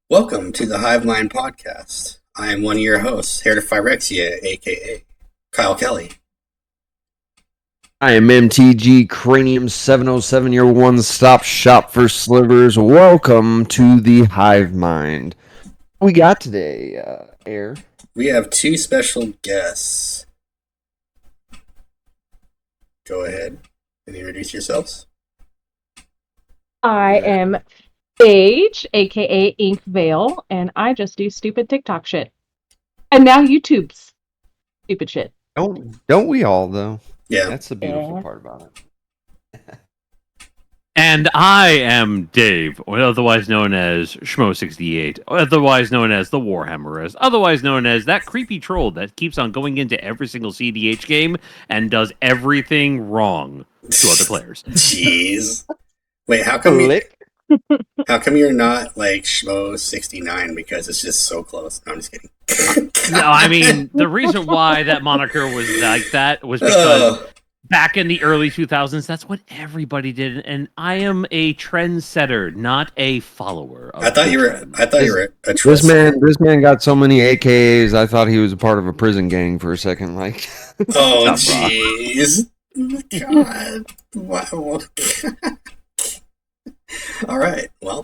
Welcome to the Hivemind Podcast. I am one of your hosts, Heretifyrexia, aka Kyle Kelly. I am MTG Cranium 707, your one-stop shop for slivers. Welcome to the Hivemind. What we got today, Air? We have two special guests. Go ahead and introduce yourselves. I am Paige, aka Ink Veil, and I just do stupid TikTok shit. And now YouTube's stupid shit. Don't we all, though? Yeah. That's the beautiful part about it. And I am Dave, otherwise known as Schmo68, otherwise known as the Warhammerist, otherwise known as that creepy troll that keeps on going into every single cEDH game and does everything wrong to other players. Jeez. Wait, how come you're not like Schmo69 because it's just so close? No, I'm just kidding. No, I mean, the reason why that moniker was like that was because back in the early 2000s, that's what everybody did, and I am a trendsetter, not a follower. I thought you were a trendsetter. This man got so many AKAs, I thought he was a part of a prison gang for a second. Like, oh, jeez. God. Wow. All right. Well,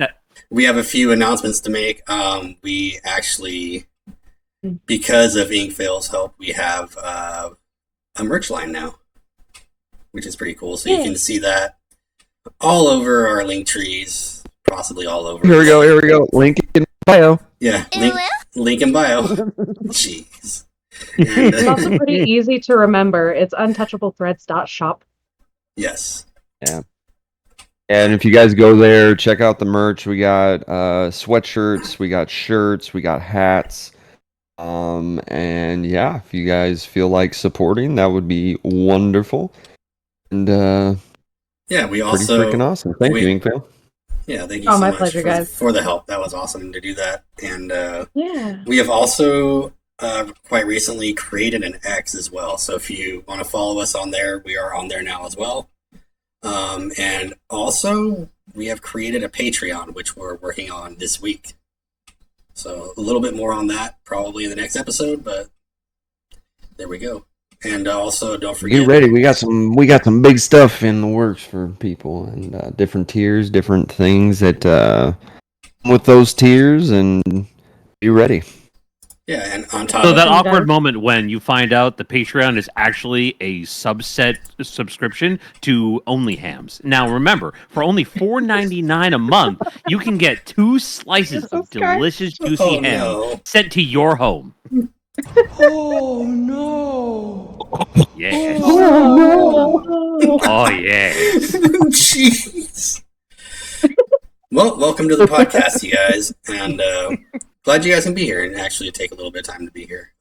we have a few announcements to make. We actually, because of Inkveil's help, we have a merch line now, which is pretty cool. So you can see that all over our link trees, possibly all over. Here we go. Link in bio. Yeah, link in bio. Jeez. It's also pretty easy to remember. It's untouchableThreads.shop. Yes. Yeah. And if you guys go there, check out the merch. We got sweatshirts, we got shirts, we got hats. And yeah, if you guys feel like supporting, that would be wonderful. And yeah, we pretty also freaking awesome. Thank you, Inkvale. Yeah, thank you so my much pleasure, guys. for the help. That was awesome to do that. And Yeah. we have also quite recently created an X as well. So if you want to follow us on there, we are on there now as well. And also, we have created a Patreon, which we're working on this week. So a little bit more on that probably in the next episode, but there we go. And also, don't forget. Get ready. We got some big stuff in the works for people, and different tiers, different things that with those tiers, and be ready. Yeah, and on top So of that awkward moment when you find out the Patreon is actually a subset subscription to Only Hams. Now remember, for only $4.99 a month, you can get 2 slices of delicious juicy ham sent to your home. Oh no! Yes. Oh, Oh yes. Jeez. Well, welcome to the podcast, you guys, and glad you guys can be here and actually take a little bit of time to be here.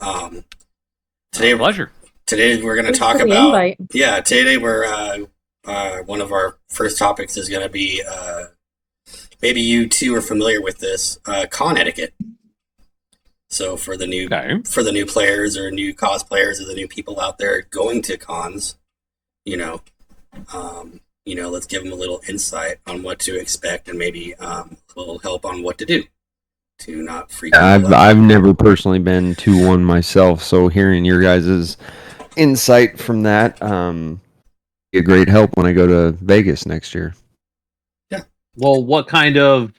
Today, Pleasure. Today we're going to talk for the about. invite. Yeah, today we're one of our first topics is going to be maybe you two are familiar with this Con Etiquette. So for the new players or new cosplayers or the new people out there going to cons, let's give them a little insight on what to expect and maybe a little help on what to do to not freak out. I've never personally been to one myself, so hearing your guys' insight from that be a great help when I go to Vegas next year. Yeah. Well, what kind of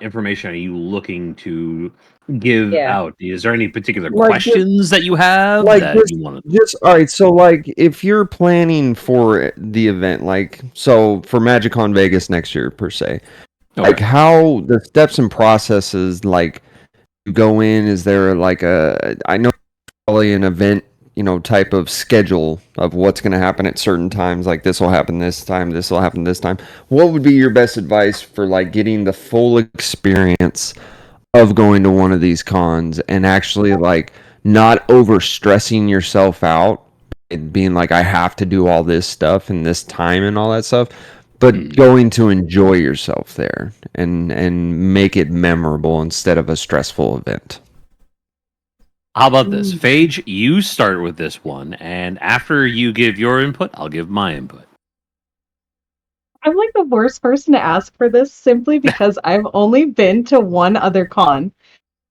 information are you looking to give out? Is there any particular questions that you have you want to? Just all right. So, like, if you're planning for the event, like, so for MagicCon Vegas next year per se, like how the steps and processes, like, you go in. Is there like I know probably an event, type of schedule of what's going to happen at certain times. Like this will happen this time. This will happen this time. What would be your best advice for like getting the full experience of going to one of these cons and actually like not over stressing yourself out and being like, I have to do all this stuff and this time and all that stuff, but going to enjoy yourself there and make it memorable instead of a stressful event? How about this? Phage, you start with this one, and after you give your input, I'll give my input. I'm like the worst person to ask for this simply because I've only been to one other con,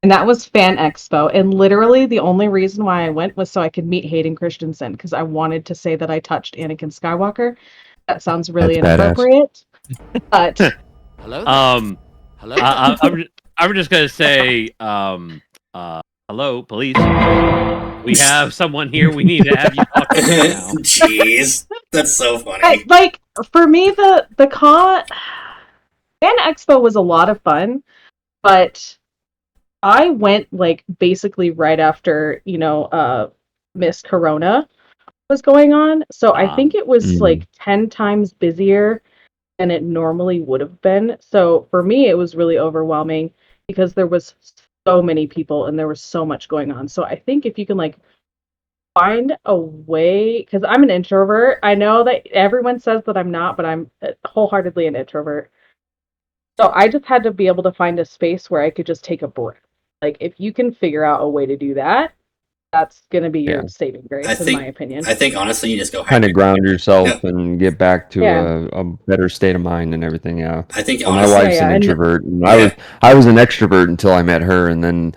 and that was Fan Expo. And literally the only reason why I went was so I could meet Hayden Christensen because I wanted to say that I touched Anakin Skywalker. That sounds really That's badass. inappropriate. But Hello there. Hello. I'm just gonna say, hello, police. We have someone here. We need to have you talk to now. Jeez, that's so funny. like for me, the con Fan Expo was a lot of fun, but I went like basically right after Miss Corona was going on, so I think it was like 10 times busier than it normally would have been. So for me, it was really overwhelming because there was so many people and there was so much going on. So I think if you can like find a way, because I'm an introvert. I know that everyone says that I'm not, but I'm wholeheartedly an introvert. So I just had to be able to find a space where I could just take a breath. Like if you can figure out a way to do that, that's going to be your saving grace, in my opinion. I think honestly, you just go kind of ground yourself and get back to a better state of mind and everything. Yeah, I think my wife's an introvert, and I was an extrovert until I met her, and then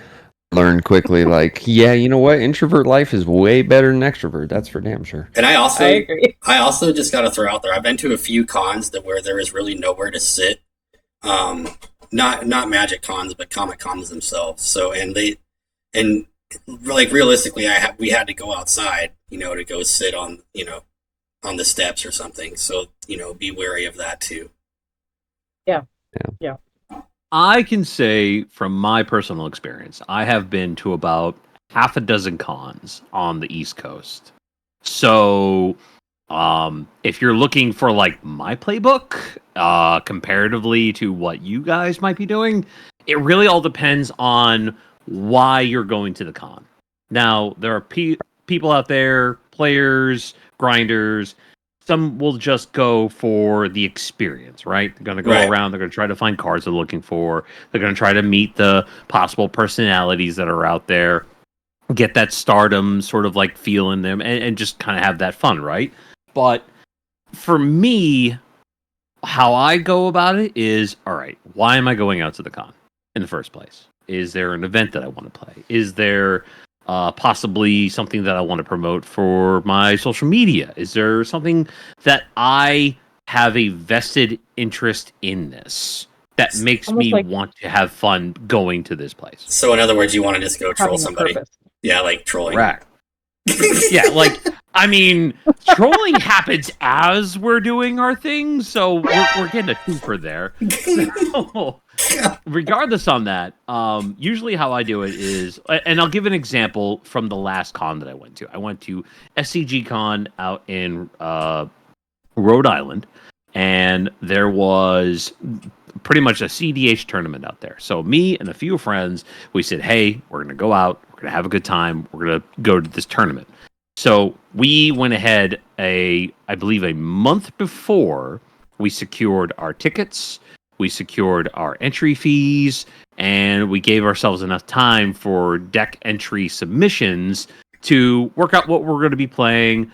learned quickly, like, you know what, introvert life is way better than extrovert. That's for damn sure. And I agree. I also just got to throw out there, I've been to a few cons where there is really nowhere to sit. Not Magic cons, but Comic Cons themselves. So like realistically, we had to go outside, to go sit on the steps or something. So be wary of that too. Yeah. I can say from my personal experience, I have been to about half a dozen cons on the East Coast. So, if you're looking for like my playbook, comparatively to what you guys might be doing, it really all depends on why you're going to the con. Now, there are people out there, players, grinders. Some will just go for the experience, right? They're going to go around. They're going to try to find cards they're looking for. They're going to try to meet the possible personalities that are out there, get that stardom sort of like feel in them, and just kind of have that fun, right? But for me, how I go about it is, all right, why am I going out to the con in the first place? Is there an event that I want to play? Is there possibly something that I want to promote for my social media? Is there something that I have a vested interest in this that makes me want to have fun going to this place? So in other words, you want to just go troll somebody. Yeah, like trolling. Right. Yeah, like, I mean, trolling happens as we're doing our thing, so we're getting a twofer there. So, regardless on that, usually how I do it is, and I'll give an example from the last con that I went to. I went to SCG Con out in Rhode Island, and there was pretty much a cEDH tournament out there. So me and a few friends, we said, hey, we're going to go out, we're going to have a good time, we're going to go to this tournament. So we went ahead, I believe a month before, we secured our tickets, we secured our entry fees, and we gave ourselves enough time for deck entry submissions to work out what we're going to be playing,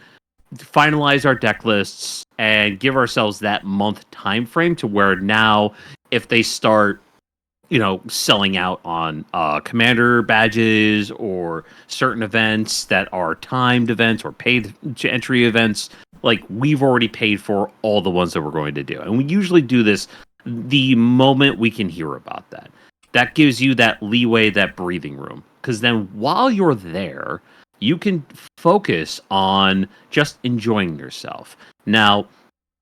finalize our deck lists, and give ourselves that month time frame to where now, if they start, selling out on commander badges or certain events that are timed events or paid entry events, like, we've already paid for all the ones that we're going to do. And we usually do this the moment we can hear about that. That gives you that leeway, that breathing room. Because then while you're there, you can focus on just enjoying yourself. Now,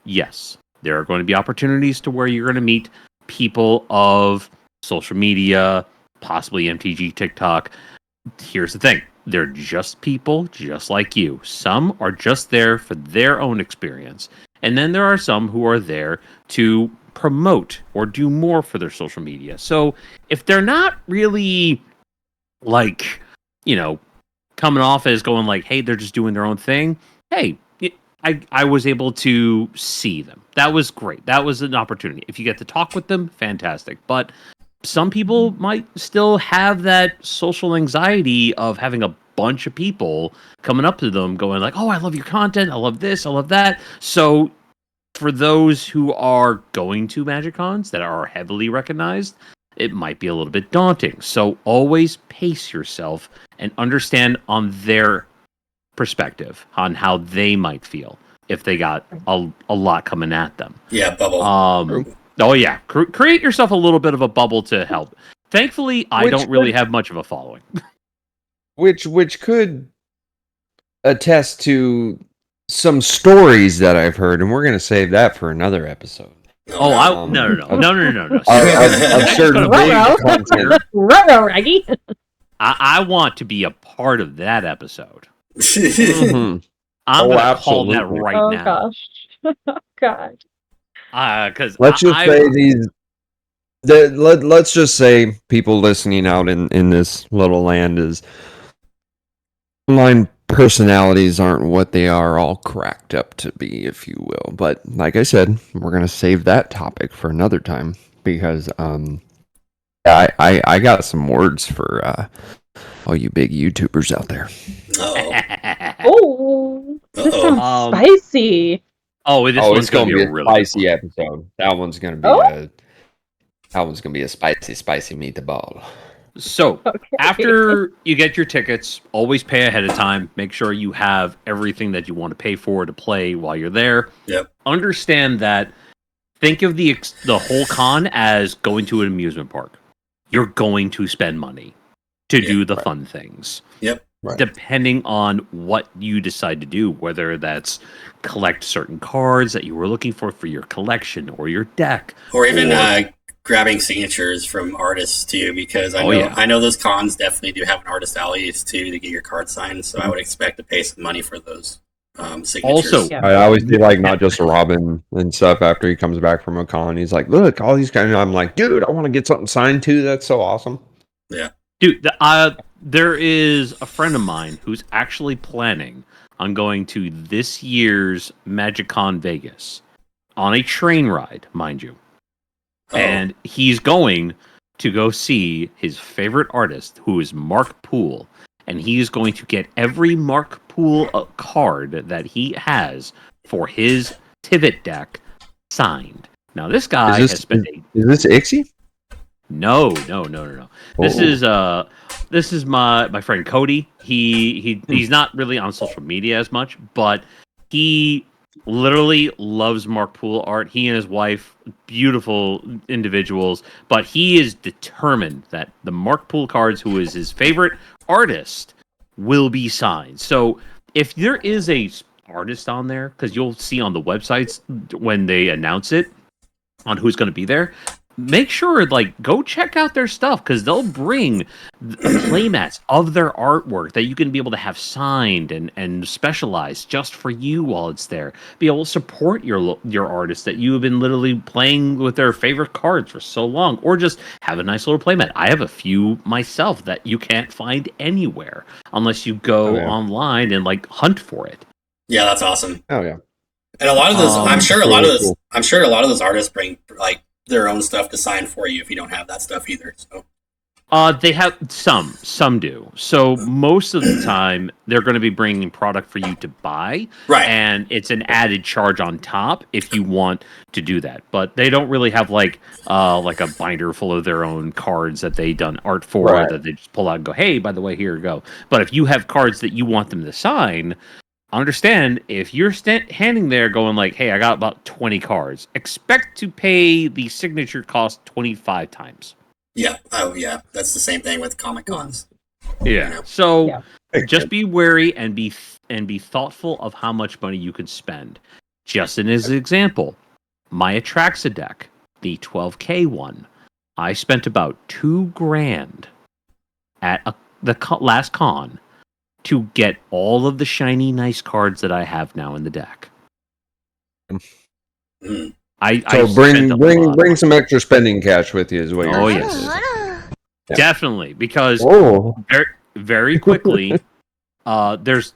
yes, there are going to be opportunities to where you're going to meet people of social media, possibly MTG, TikTok. Here's the thing. They're just people just like you. Some are just there for their own experience. And then there are some who are there to promote or do more for their social media. So if they're not really like, coming off as going like, hey, they're just doing their own thing. Hey, I was able to see them. That was great. That was an opportunity. If you get to talk with them, fantastic. But some people might still have that social anxiety of having a bunch of people coming up to them going like, oh, I love your content. I love this. I love that. So for those who are going to Magic Cons that are heavily recognized, it might be a little bit daunting. So always pace yourself and understand on their perspective on how they might feel if they got a lot coming at them. Yeah, bubble. Oh yeah, create yourself a little bit of a bubble to help. Thankfully, I don't really have much of a following. Which could attest to some stories that I've heard, and we're going to save that for another episode. No. I'm sure Raggy. I want to be a part of that episode. Mm-hmm. I'm going to call that right now. Oh, gosh. God. Because let's just say people listening out in this little land is online personalities aren't what they are all cracked up to be, if you will. But like I said, we're gonna save that topic for another time because I got some words for all you big YouTubers out there. Oh, this sounds spicy. It's gonna be a really spicy episode. That one's gonna be a spicy meatball. So, after you get your tickets, always pay ahead of time. Make sure you have everything that you want to pay for to play while you're there. Yep. Understand that. Think of the whole con as going to an amusement park. You're going to spend money to do the fun things. Yep. Right. Depending on what you decide to do, whether that's collect certain cards that you were looking for your collection or your deck, or even grabbing signatures from artists too, because I know those cons definitely do have an artist alleys too to get your card signed. So I would expect to pay some money for those signatures. Also, I always be like, not just Robin and stuff after he comes back from a con. He's like, look, all these guys. I'm like, dude, I want to get something signed too. That's so awesome. Yeah, dude. There is a friend of mine who's actually planning on going to this year's MagicCon Vegas on a train ride, mind you. And he's going to go see his favorite artist, who is Mark Poole. And he is going to get every Mark Poole card that he has for his Tivit deck signed. Now, this guy has spent... Is this Ixie? No. This is my friend Cody. He's not really on social media as much, but he literally loves Mark Poole art. He and his wife, beautiful individuals, but he is determined that the Mark Poole cards, who is his favorite artist, will be signed. So if there is a artist on there, because you'll see on the websites when they announce it on who's going to be there, make sure, go check out their stuff, because they'll bring playmats of their artwork that you can be able to have signed and specialized just for you while it's there. Be able to support your artist that you have been literally playing with their favorite cards for so long, or just have a nice little playmat. I have a few myself that you can't find anywhere unless you go online and hunt for it. Yeah, that's awesome. Oh yeah. And a lot of those, I'm sure a lot of those artists bring their own stuff to sign for you if you don't have that stuff either. So they have some do. So most of the time they're going to be bringing product for you to buy, right? And it's an added charge on top if you want to do that. But they don't really have like a binder full of their own cards that they done art for that they just pull out and go, hey, by the way, here you go. But if you have cards that you want them to sign, understand, if you're handing there going hey, I got about 20 cards, expect to pay the signature cost 25 times. Yeah. Oh, yeah. That's the same thing with Comic Cons. Yeah. So just be wary and be thoughtful of how much money you can spend. Just as an example, my Atraxa deck, the 12K one, I spent about $2,000 at the last con to get all of the shiny, nice cards that I have now in the deck. Bring some extra spending cash with you as well. Oh yes, definitely, because very, very quickly, there's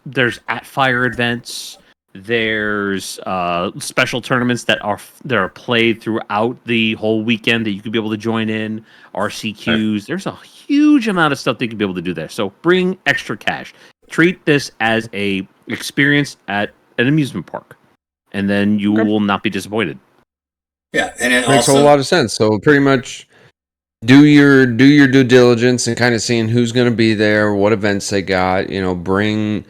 at fire events, there's special tournaments that are played throughout the whole weekend that you could be able to join in. RCQs, there's a huge amount of stuff that you can be able to do there. So bring extra cash. Treat this as a experience at an amusement park, and then you will not be disappointed. Yeah, and it Makes also a lot of sense. So pretty much do your due diligence and kind of seeing who's going to be there, what events they got, bring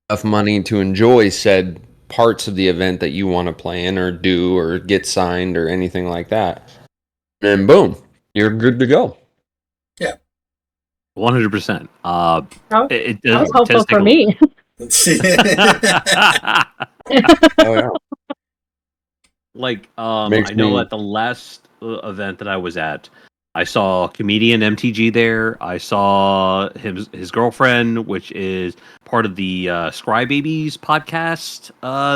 enough money to enjoy said parts of the event that you want to play in or do or get signed or anything like that. And boom, you're good to go. 100%. That was helpful for me. Oh yeah. Like, I know at the last event that I was at, I saw comedian MTG there. I saw his girlfriend, which is part of the Scry Babies podcast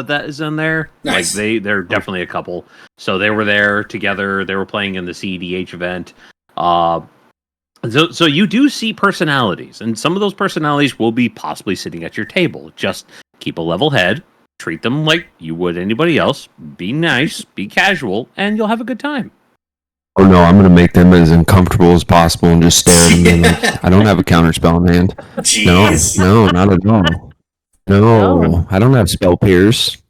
that is in there. Nice. Like they're definitely a couple. So they were there together. They were playing in the cEDH event. So you do see personalities, and some of those personalities will be possibly sitting at your table. Just keep a level head. Treat them like you would anybody else. Be nice, be casual, and you'll have a good time. Oh no, I'm gonna make them as uncomfortable as possible and just stare at them. I don't have a counterspell in hand. Jeez. No, not at all. No, I don't have spell pierce.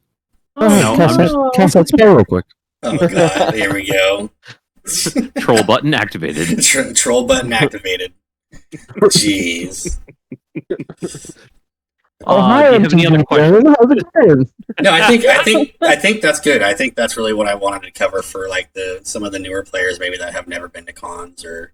Cast that spell real quick. Oh god, here we go. Troll button activated. Troll button activated. Jeez. Do you have any other questions? No, I think that's good. I think that's really what I wanted to cover for like some of the newer players maybe that have never been to cons, or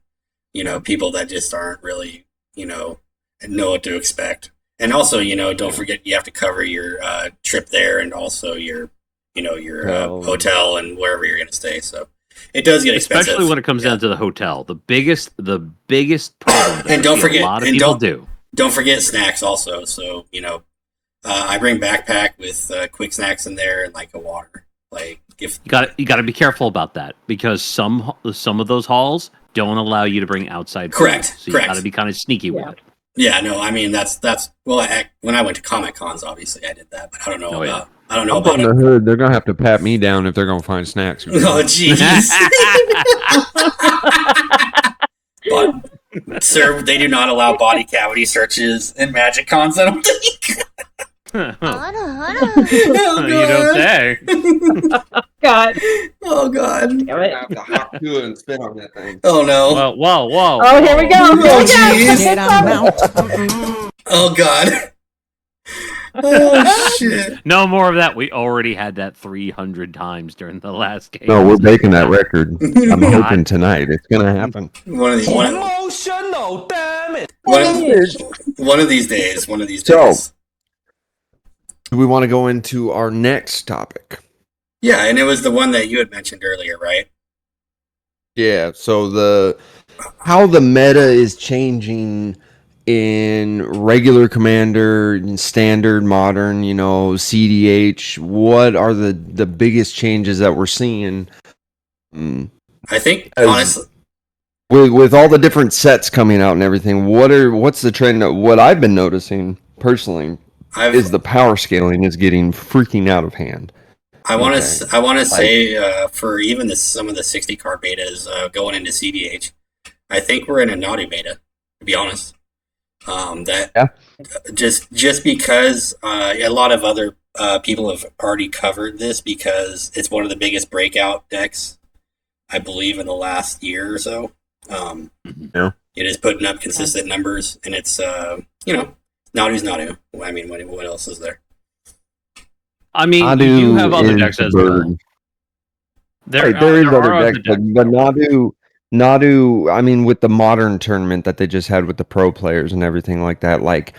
people that just aren't really know what to expect. And also, don't forget you have to cover your trip there and also your hotel and wherever you're going to stay. So it does get expensive, especially when it comes down to the hotel. The biggest problem. And don't forget, a lot of people do. Don't forget snacks also. So, I bring backpack with quick snacks in there and like a water. Like if you got to be careful about that, because some of those halls don't allow you to bring outside food. Correct. So you correct. got to be kind of sneaky with it. Yeah, no, I mean that's well. When I went to Comic Cons, obviously I did that, but I don't know about. I don't know Up about in the hood. They're gonna have to pat me down if they're gonna find snacks. Oh jeez. But, sir, they do not allow body cavity searches in Magic Cons, I don't think. Oh, You don't say. God. Oh god. Damn it. I have to hop to it and spin on that thing. Oh no. Whoa. Oh, here we go. Oh jeez. Oh god. Oh shit. No more of that. We already had that 300 times during the last game. No, we're breaking that record. I'm hoping tonight it's gonna happen. One of these Emotional, damn it. one of these days. So, do we want to go into our next topic? Yeah, and it was the one that you had mentioned earlier, right? Yeah. So how the meta is changing in regular Commander, in standard, modern, cEDH. What are the biggest changes that we're seeing? I think honestly, with all the different sets coming out and everything, what's the trend? What I've been noticing personally is the power scaling is getting freaking out of hand. I want to say for even some of the 60 card betas going into cEDH, I think we're in a naughty beta, to be honest. Just because a lot of other people have already covered this, because it's one of the biggest breakout decks, I believe, in the last year or so. It is putting up consistent numbers, and it's Nadu's Nadu. I mean, what else is there? I mean, Nadu, you do have other decks as well. There is other decks, but Nadu, I mean, with the modern tournament that they just had with the pro players and everything like that, like,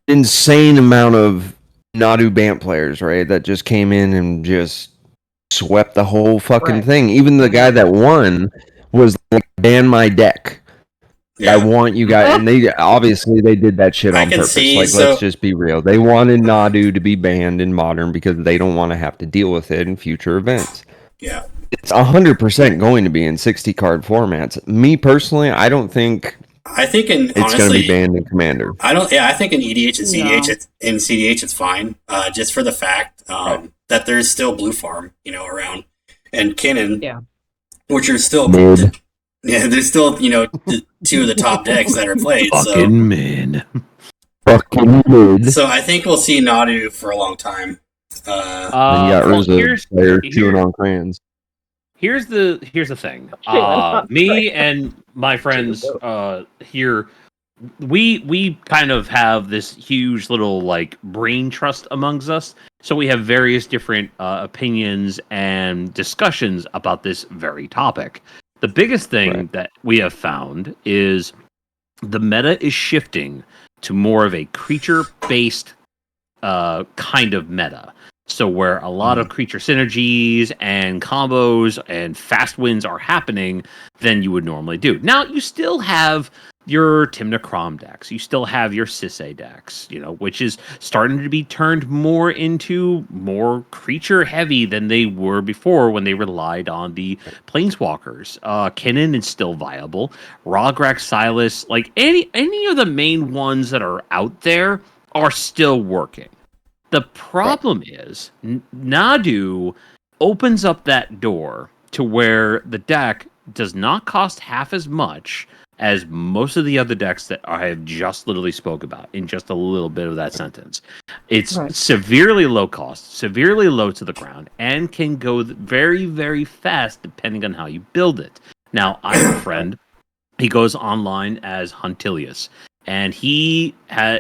insane amount of Nadu BAMP players, right, that just came in and just swept the whole fucking thing. Even the guy that won was like, ban my deck. Yeah. I want you guys, and they obviously they did that shit on purpose. Let's just be real. They wanted Nadu to be banned in modern because they don't want to have to deal with it in future events. Yeah. It's 100% going to be in 60 card formats. Me personally, I don't think. I think it's going to be banned in Commander. I think in EDH and cEDH, it's fine. Just for the fact that there's still Blue Farm, around, and Kinnan, which are still mid. Yeah, there's still two of the top decks that are played. Fucking mid. Fucking mid. So I think we'll see Nadu for a long time. And you got well, Urza player chewing on crayons. Here's the thing. Me and my friends here, we kind of have this huge little like brain trust amongst us. So we have various different opinions and discussions about this very topic. The biggest thing that we have found is the meta is shifting to more of a creature-based kind of meta. So where a lot of creature synergies and combos and fast wins are happening than you would normally do. Now, you still have your Timna Crom decks. You still have your Sisay decks, which is starting to be turned more into more creature heavy than they were before when they relied on the Planeswalkers. Kinnan is still viable. Rograk, Silas, like any of the main ones that are out there are still working. The problem is Nadu opens up that door to where the deck does not cost half as much as most of the other decks that I have just literally spoke about in just a little bit of that sentence. It's severely low cost, severely low to the ground, and can go very, very fast depending on how you build it. Now, I have a friend. He goes online as Huntilius, and he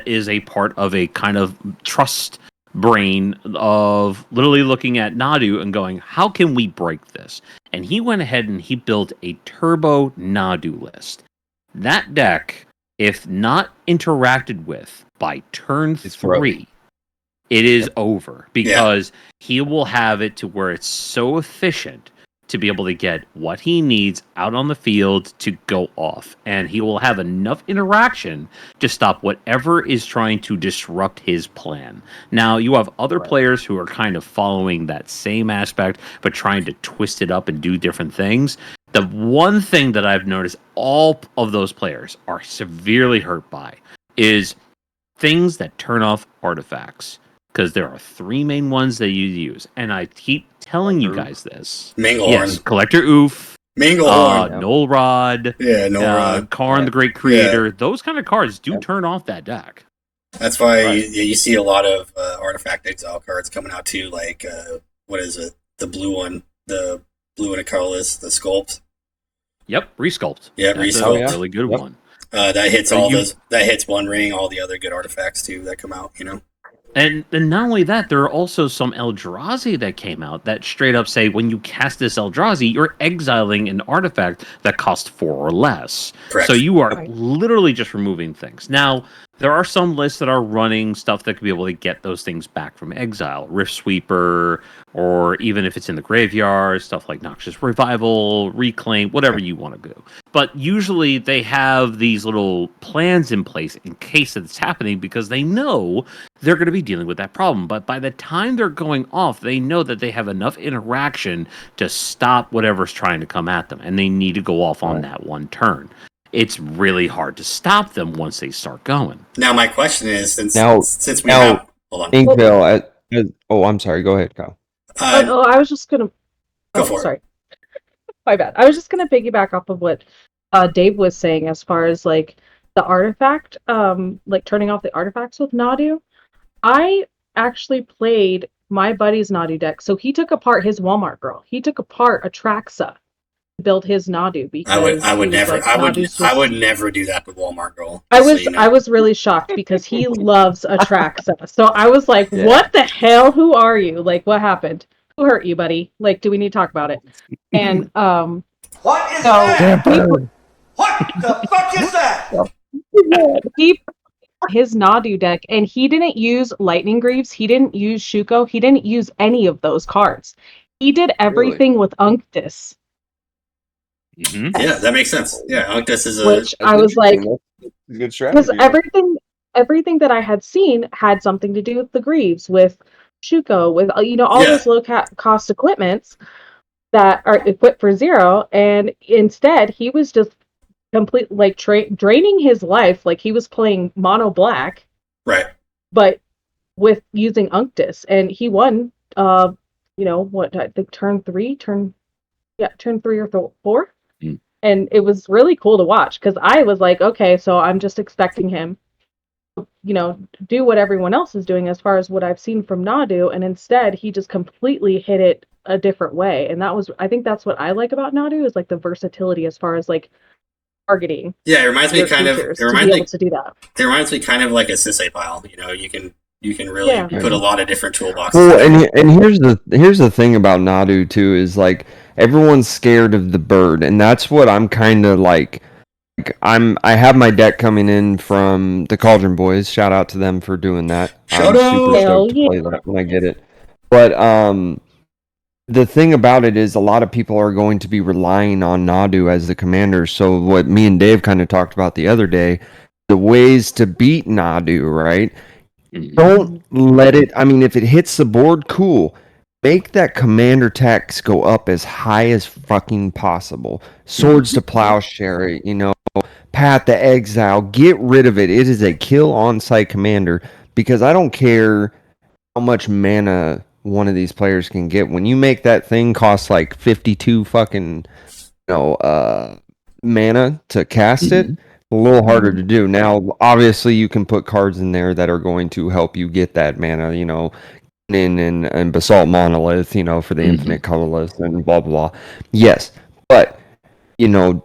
is a part of a kind of trust brain of literally looking at Nadu and going, how can we break this? And he went ahead and he built a turbo Nadu list. That deck, if not interacted with by turn 3, it is over, because he will have it to where it's so efficient to be able to get what he needs out on the field to go off. And he will have enough interaction to stop whatever is trying to disrupt his plan. Now, you have other players who are kind of following that same aspect, but trying to twist it up and do different things. The one thing that I've noticed all of those players are severely hurt by is things that turn off artifacts. Because there are 3 main ones that you use. And I keep telling you guys this. Manglehorn. Yes, Collector Oof. Manglehorn. Null Rod. Yeah, Null Rod. Karn the Great Creator. Yeah. Those kind of cards do turn off that deck. That's why you see a lot of Artifact Exile cards coming out too. Like, what is it? The blue one. The blue and a colorless. The Sculpt. Yep, Resculpt. Yeah, Resculpt. That's a really good one. That hits those. That hits One Ring, all the other good artifacts too that come out, And not only that, there are also some Eldrazi that came out that straight up say when you cast this Eldrazi, you're exiling an artifact that costs 4 or less. Correct. So you are literally just removing things. Now, there are some lists that are running stuff that could be able to get those things back from exile. Rift Sweeper, or even if it's in the graveyard, stuff like Noxious Revival, Reclaim, whatever you want to do. But usually they have these little plans in place in case it's happening, because they know they're going to be dealing with that problem. But by the time they're going off, they know that they have enough interaction to stop whatever's trying to come at them, and they need to go off on that one turn. It's really hard to stop them once they start going. Now, my question is, since we have... Hold on. Inkville, I'm sorry. Go ahead, Kyle. I was just going to... Go for it. Sorry. My bad. I was just going to piggyback off of what Dave was saying as far as, like, the artifact, like, turning off the artifacts with Nadu. I actually played my buddy's Nadu deck. So he took apart his Walmart girl. He took apart Atraxa. Build his Nadu, because I would never do that with Walmart girl. I was really shocked because he loves Atraxa. So I was like, what the hell? Who are you? Like, what happened? Who hurt you, buddy? Like, do we need to talk about it? And what is that? What the fuck is that? His Nadu deck, and he didn't use Lightning Greaves, he didn't use Shuko, he didn't use any of those cards. He did everything with Unctus. Mm-hmm. Yeah, that makes sense. Yeah, Unctus is which I was like, good strategy. Because everything that I had seen had something to do with the Greaves, with Shuko, with all those low cost equipments that are equipped for 0, and instead he was just completely like draining his life, like he was playing mono black, right? But with using Unctus, and he won. What I think turn 3 or 4. And it was really cool to watch, because I was like, okay, so I'm just expecting him do what everyone else is doing as far as what I've seen from Nadu, and instead he just completely hit it a different way. And I think that's what I like about Nadu, is like the versatility as far as like targeting. Yeah, it reminds me your kind of. creatures It to reminds be me. able to do that. It reminds me kind of like a Sisay pile. You can really Yeah. put a lot of different toolboxes. Well, in it. and here's the thing about Nadu too, is like everyone's scared of the bird, and that's what I'm kind of like. I have my deck coming in from the Cauldron Boys. Shout out to them for doing that. Shout I'm out! super Hell stoked to play that when I get it. But the thing about it is a lot of people are going to be relying on Nadu as the commander. So what me and Dave kind of talked about the other day, the ways to beat Nadu, right? Don't let it, I mean, if it hits the board, cool. Make that commander tax go up as high as fucking possible. Swords to Plowshare, Pat the Exile, get rid of it. It is a kill on-site commander, because I don't care how much mana one of these players can get. When you make that thing cost like 52 fucking mana to cast it, a little harder to do. Now, obviously, you can put cards in there that are going to help you get that mana, and Basalt Monolith, for the infinite colorless and blah, blah, blah. Yes, but,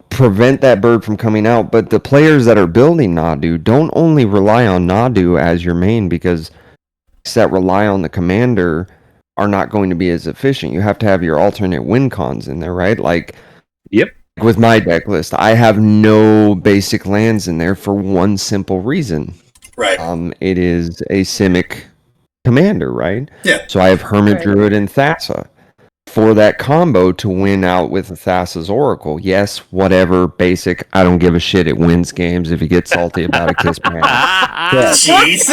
prevent that bird from coming out. But the players that are building Nadu don't only rely on Nadu as your main, because that rely on the commander are not going to be as efficient. You have to have your alternate win cons in there, right? Like, Yep. With my deck list, I have no basic lands in there for one simple reason. Right. It is a Simic commander, right? Yeah. So I have Hermit Right. Druid and Thassa for that combo to win out with Thassa's Oracle. Yes, whatever, basic. I don't give a shit. It wins games. If you get salty about it, kiss my ass. Jeez.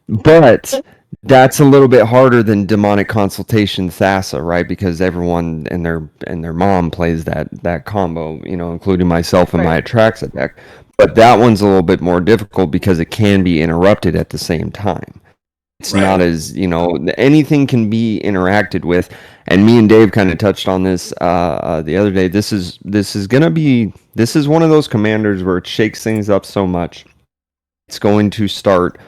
But that's a little bit harder than Demonic Consultation Thassa, right? Because everyone and their mom plays that combo, including myself and my Atraxa deck. But that one's a little bit more difficult because it can be interrupted at the same time. It's not as, anything can be interacted with. And me and Dave kind of touched on this the other day. This is one of those commanders where it shakes things up so much. It's going to start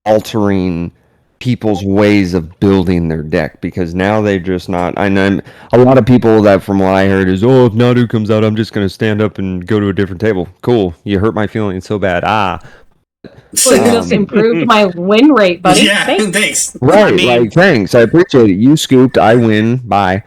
altering people's ways of building their deck, because now they're just not. I know a lot of people that, from what I heard, is, if Nadu comes out, I'm just going to stand up and go to a different table. Cool, you hurt my feelings so bad. Well, you just improved my win rate, buddy. Yeah, Thanks. Right, thanks. I appreciate it. You scooped, I win. Bye.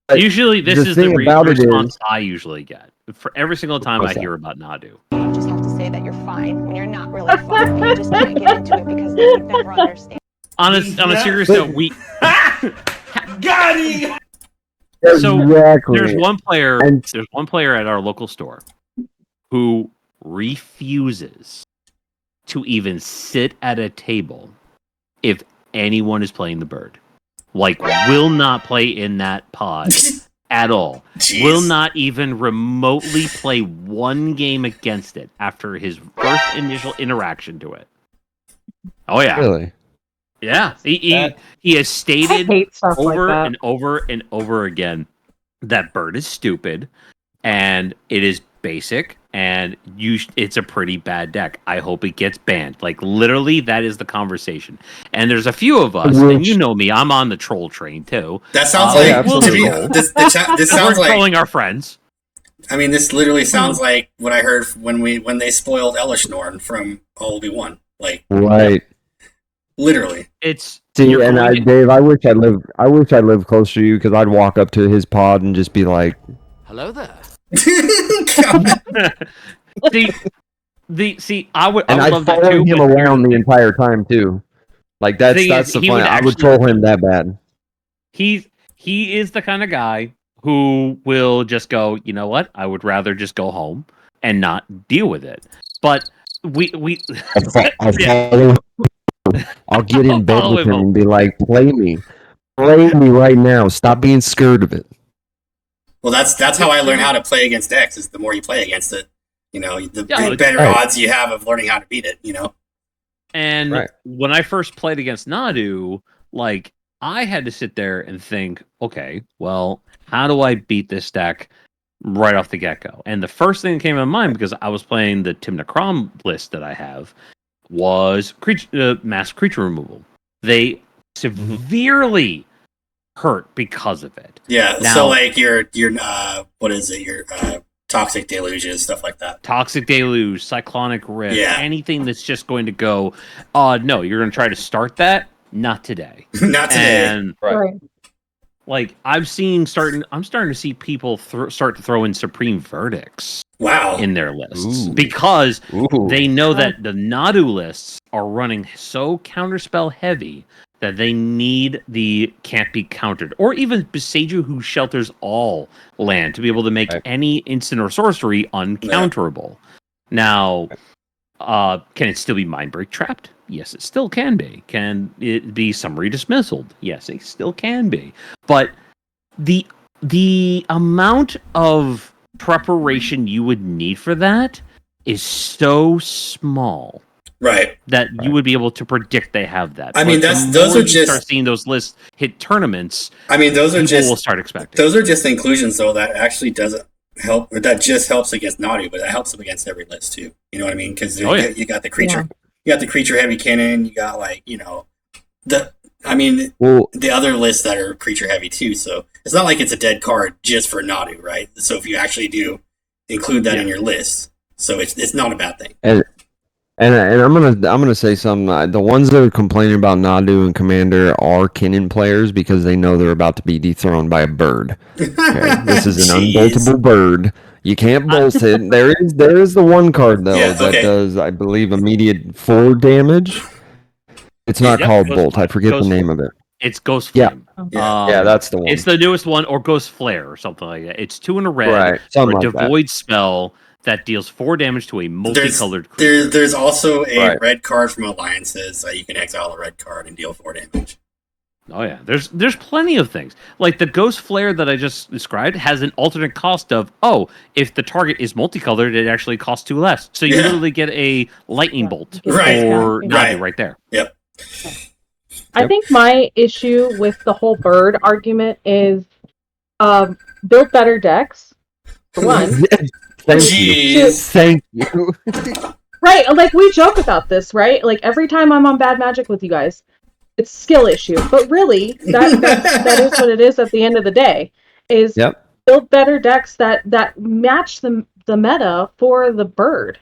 But usually, this is the response I usually get for every single time I hear about Nadu. You just have to say that you're fine when you're not really fine. You just can't get into it because they would never understand. On a serious note, we Got him! so Exactly. there's one player. And- There's one player at our local store who refuses to even sit at a table if anyone is playing the bird. Like, will not play in that pod at all. Jeez. Will not even remotely play one game against it after his first initial interaction to it. Oh yeah, Really? yeah. He has I stated hate stuff like over that. and over and over again that bird is stupid and it is basic and it's a pretty bad deck. I hope it gets banned. Like, literally, that is the conversation. And there's a few of us, and you know me, I'm on the troll train too. That sounds yeah, like to me, absolutely. this sounds We're like. trolling our friends. I mean, this literally sounds like what I heard when they spoiled Elishnorn from All We Won. Like, Right. literally. It's See, you're and going Dave, I wish I lived closer to you, because I'd walk up to his pod and just be like, Hello there. I would and I'd love that follow too. him but around the entire time too. Like that's Thing is, the he fun. would I would actually- troll him that bad. He is the kind of guy who will just go, you know what? I would rather just go home and not deal with it. But we I'll Yeah. follow him. I'll get in bed Follow with him him home. and be like, play me right now. Stop being scared of it. Well, that's how I learned how to play against X. Is the more you play against it, the Yeah, better right. odds you have of learning how to beat it. And Right. when I first played against Nadu, like, I had to sit there and think, okay, well, how do I beat this deck right off the get-go. And the first thing that came to mind, because I was playing the Tim Necrom list that I have, was mass creature removal. They severely hurt because of it. Yeah, now, so like your what is it? Your toxic deluges, stuff like that. Toxic deluge, cyclonic rift, Yeah. anything that's just going to go, no, you're going to try to start that? Not today. Not today. And Right. like I'm starting to see people start to throw in supreme verdicts Wow. in their lists Ooh. because Ooh. they know that the Nadu lists are running so counterspell heavy that they need the can't be countered, or even Beseiju, who shelters all land, to be able to make any instant or sorcery uncounterable. Now, can it still be Mindbreak trapped? Yes, it still can be. Can it be summary dismissaled? Yes, it still can be. But the amount of preparation you would need for that is so small. Right. That you would be able to predict they have that. I mean, those are just start seeing those lists hit tournaments. I mean, those are just will start expecting. Those are just inclusions, though. That actually doesn't help, or that just helps against Nadu, but that helps them against every list too. You know what I mean? Because you got the creature, you got the creature heavy cannon. You got the other lists that are creature heavy too. So it's not like it's a dead card just for Nadu, right? So if you actually do include that in your list, so it's not a bad thing. And I'm gonna say something. The ones that are complaining about Nadu and Commander are Kinnan players because they know they're about to be dethroned by a bird. Okay? This is an unboltable bird. You can't bolt it. There is the one card though that does, I believe, immediate 4 damage. It's not called Bolt. I forget the name of it. It's Ghost Flame. Yeah, that's the one. It's the newest one, or Ghost Flare, or something like that. It's 2 in a red, right? Or a devoid spell that deals 4 damage to a multicolored creature. There's also a red card from Alliances. You can exile a red card and deal 4 damage. Oh yeah, there's plenty of things. Like the Ghost Flare that I just described has an alternate cost of, if the target is multicolored, it actually costs 2 less. So you literally get a lightning bolt or Nadu right there. Yep. I think my issue with the whole bird argument is build better decks, for one. Thank you. Right, like we joke about this, right? Like every time I'm on Bad Magic with you guys, it's skill issue. But really, that is what it is at the end of the day. Is build better decks that match the meta for the bird.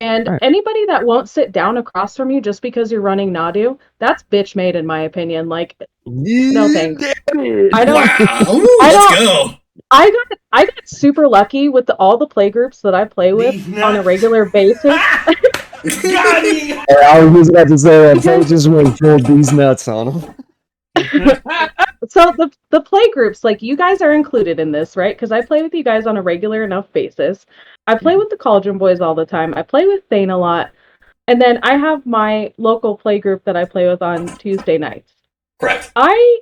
And anybody that won't sit down across from you just because you're running Nadu, that's bitch made in my opinion. Like, no thanks. I don't. Wow. Let's go. I got super lucky with all the play groups that I play with on a regular basis. I was about to say that. I just went full these nuts on them. So the play groups, like you guys are included in this, right? Because I play with you guys on a regular enough basis. I play with the Cauldron Boys all the time. I play with Thane a lot. And then I have my local play group that I play with on Tuesday nights. Correct. I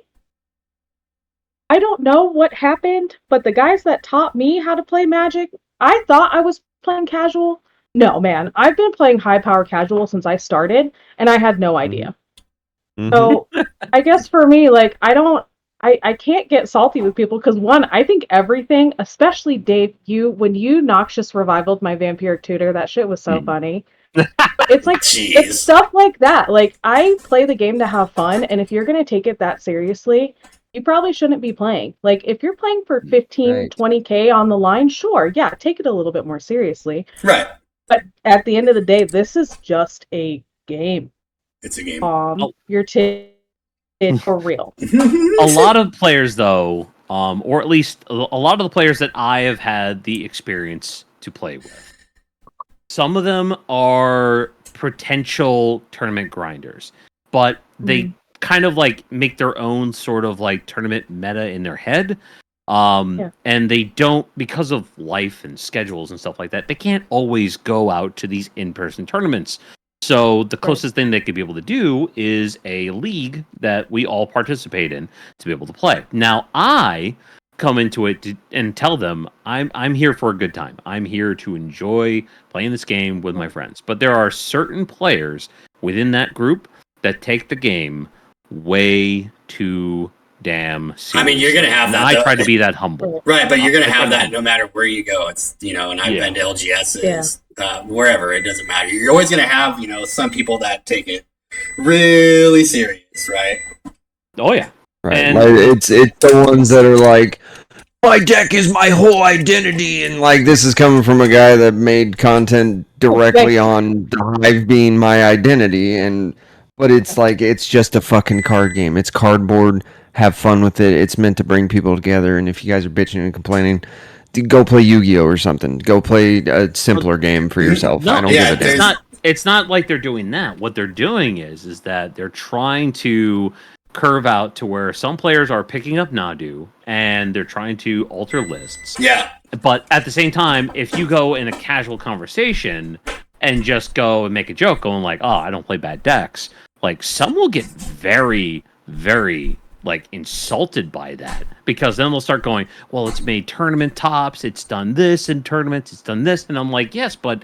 don't know what happened, but the guys that taught me how to play Magic, I thought I was playing casual. No, man. I've been playing high power casual since I started, and I had no idea. Mm-hmm. So I guess for me, like, I can't get salty with people because, one, I think everything, especially Dave, when you Noxious Revivaled my Vampiric Tutor, that shit was so funny. It's like, it's stuff like that. Like, I play the game to have fun, and if you're going to take it that seriously, you probably shouldn't be playing. Like, if you're playing for 15, 20K on the line, sure, yeah, take it a little bit more seriously. Right. But at the end of the day, this is just a game. It's a game. You're for real. A lot of players, though, or at least a lot of the players that I have had the experience to play with, some of them are potential tournament grinders, but they kind of like make their own sort of like tournament meta in their head. And they don't, because of life and schedules and stuff like that, they can't always go out to these in-person tournaments. So the closest thing they could be able to do is a league that we all participate in to be able to play. Now, I come into it and tell them I'm here for a good time. I'm here to enjoy playing this game with my friends. But there are certain players within that group that take the game way too damn serious. I mean, you're gonna have that. I try to be that humble. Right, but you're gonna have that no matter where you go. It's and I've been to LGSs, wherever, it doesn't matter. You're always gonna have some people that take it really serious, right? Oh yeah, Right. And- Like, it's the ones that are like, my deck is my whole identity, and like this is coming from a guy that made content directly on the Hive being my identity, but it's like it's just a fucking card game. It's cardboard. Have fun with it. It's meant to bring people together. And if you guys are bitching and complaining, go play Yu-Gi-Oh or something. Go play a simpler game for yourself. I don't give a damn. It's not like they're doing that. What they're doing is that they're trying to curve out to where some players are picking up Nadu and they're trying to alter lists. Yeah. But at the same time, if you go in a casual conversation and just go and make a joke going like, oh, I don't play bad decks, like some will get very, very insulted by that, because then they'll start going, well, it's made tournament tops, it's done this in tournaments, it's done this. And I'm like, yes, but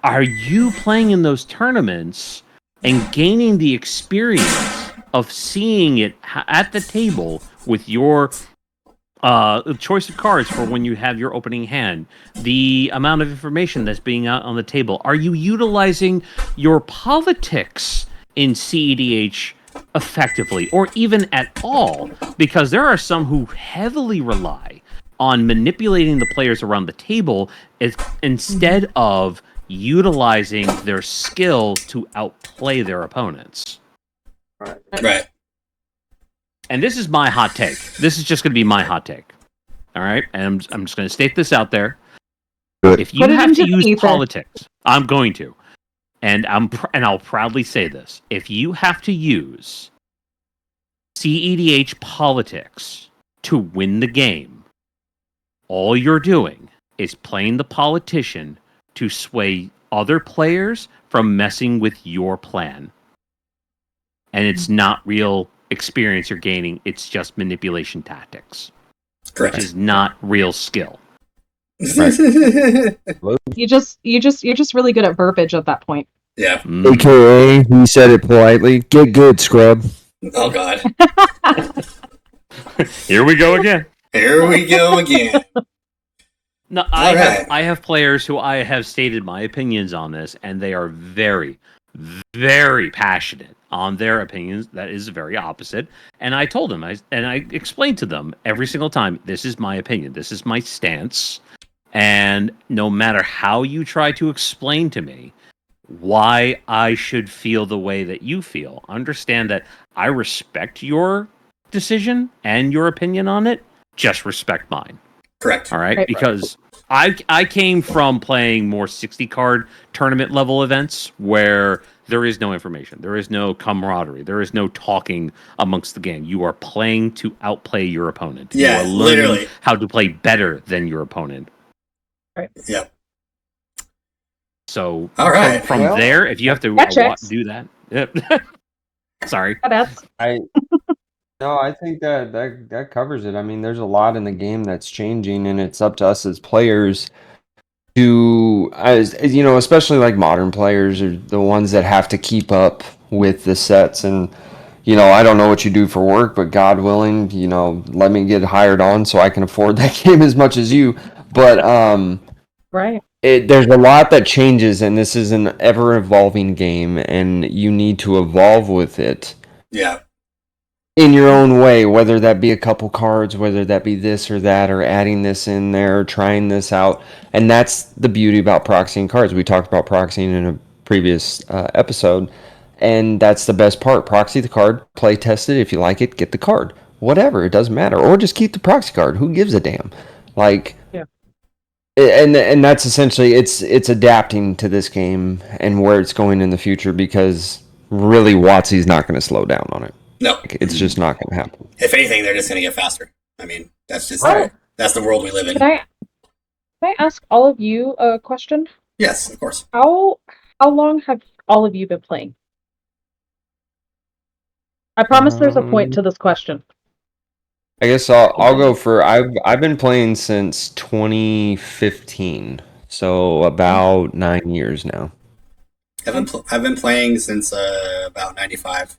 are you playing in those tournaments and gaining the experience of seeing it at the table with your choice of cards for when you have your opening hand, the amount of information that's being out on the table? Are you utilizing your politics in cEDH effectively, or even at all? Because there are some who heavily rely on manipulating the players around the table instead of utilizing their skill to outplay their opponents. Right. And this is my hot take. This is just going to be my hot take. All right? And I'm just going to state this out there. Good. If you have to use politics, I'm going to. And I'll proudly say this. If you have to use cEDH politics to win the game, all you're doing is playing the politician to sway other players from messing with your plan. And it's not real experience you're gaining, it's just manipulation tactics. Correct. Which is not real skill. You're just really good at verbiage at that point. Yeah. AKA, he said it politely, get good, scrub. Oh, God. Here we go again. Here we go again. No, I have players who I have stated my opinions on this, and they are very, very passionate on their opinions. That is very opposite. And I told them, I explained to them every single time, this is my opinion, this is my stance. And no matter how you try to explain to me why I should feel the way that you feel, understand that I respect your decision and your opinion on it. Just respect mine. Correct. All right? Because I came from playing more 60 card tournament level events where there is no information, there is no camaraderie, there is no talking amongst the game. You are playing to outplay your opponent. Yeah, you are learning literally how to play better than your opponent. Right. Yep. So all right. From there, if you have to do that, yep. Sorry. No, I think that covers it. I mean, there's a lot in the game that's changing, and it's up to us as players to, as especially like modern players are the ones that have to keep up with the sets. And I don't know what you do for work, but God willing, let me get hired on so I can afford that game as much as you. But right. There's a lot that changes, and this is an ever-evolving game, and you need to evolve with it. Yeah. In your own way, whether that be a couple cards, whether that be this or that, or adding this in there, or trying this out. And that's the beauty about proxying cards. We talked about proxying in a previous episode, and that's the best part. Proxy the card, play test it. If you like it, get the card. Whatever, it doesn't matter. Or just keep the proxy card. Who gives a damn? And that's essentially, it's adapting to this game and where it's going in the future, because really WotC's not going to slow down on it. No. It's just not going to happen. If anything, they're just going to get faster. I mean, that's just that's the world we live in. Can I ask all of you a question? Yes, of course. How long have all of you been playing? I promise there's a point to this question. I guess I'll go for, I've been playing since 2015, so about 9 years now. I've been playing since about 95.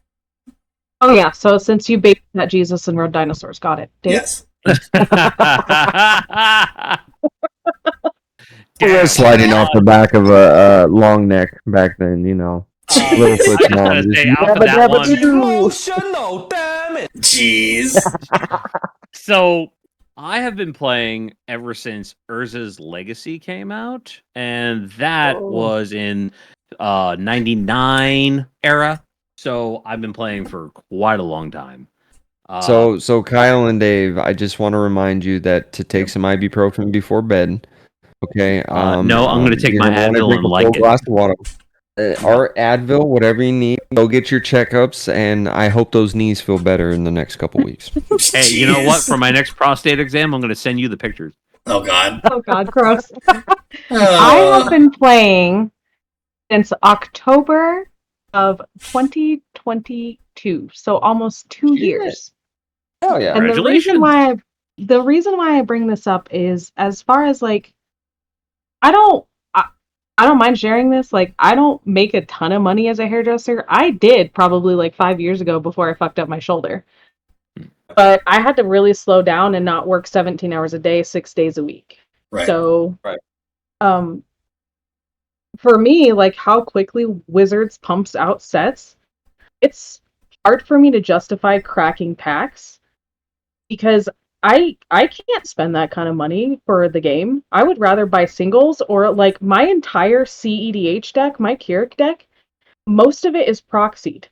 Oh yeah, so since you babysat Jesus and rode dinosaurs, got it. Dave? Yes. We were sliding off the back of a long neck back then, Littlefoot's I just mom. gotta just say, off of that one. Emotional, damn it. Jeez. So I have been playing ever since Urza's Legacy came out, and that was in 99 era. So I've been playing for quite a long time. So Kyle and Dave, I just want to remind you that to take some ibuprofen before bed. Okay. No, I'm gonna take you're my gonna wanna Advil drink and a like full it. glass of water. Or Advil, whatever you need. Go get your checkups, and I hope those knees feel better in the next couple weeks. Hey, you know what? For my next prostate exam, I'm gonna send you the pictures. Oh God. Oh God, gross. I have been playing since October of 2022, so almost 2 years. Oh yeah. And Congratulations. the reason why I bring this up is, as far as like, I don't mind sharing this. Like, I don't make a ton of money as a hairdresser. I did probably like 5 years ago before I fucked up my shoulder. But I had to really slow down and not work 17 hours a day, 6 days a week. Right. So, for me, like how quickly Wizards pumps out sets, it's hard for me to justify cracking packs because I can't spend that kind of money for the game. I would rather buy singles, or like my entire cEDH deck, my Keurig deck, most of it is proxied.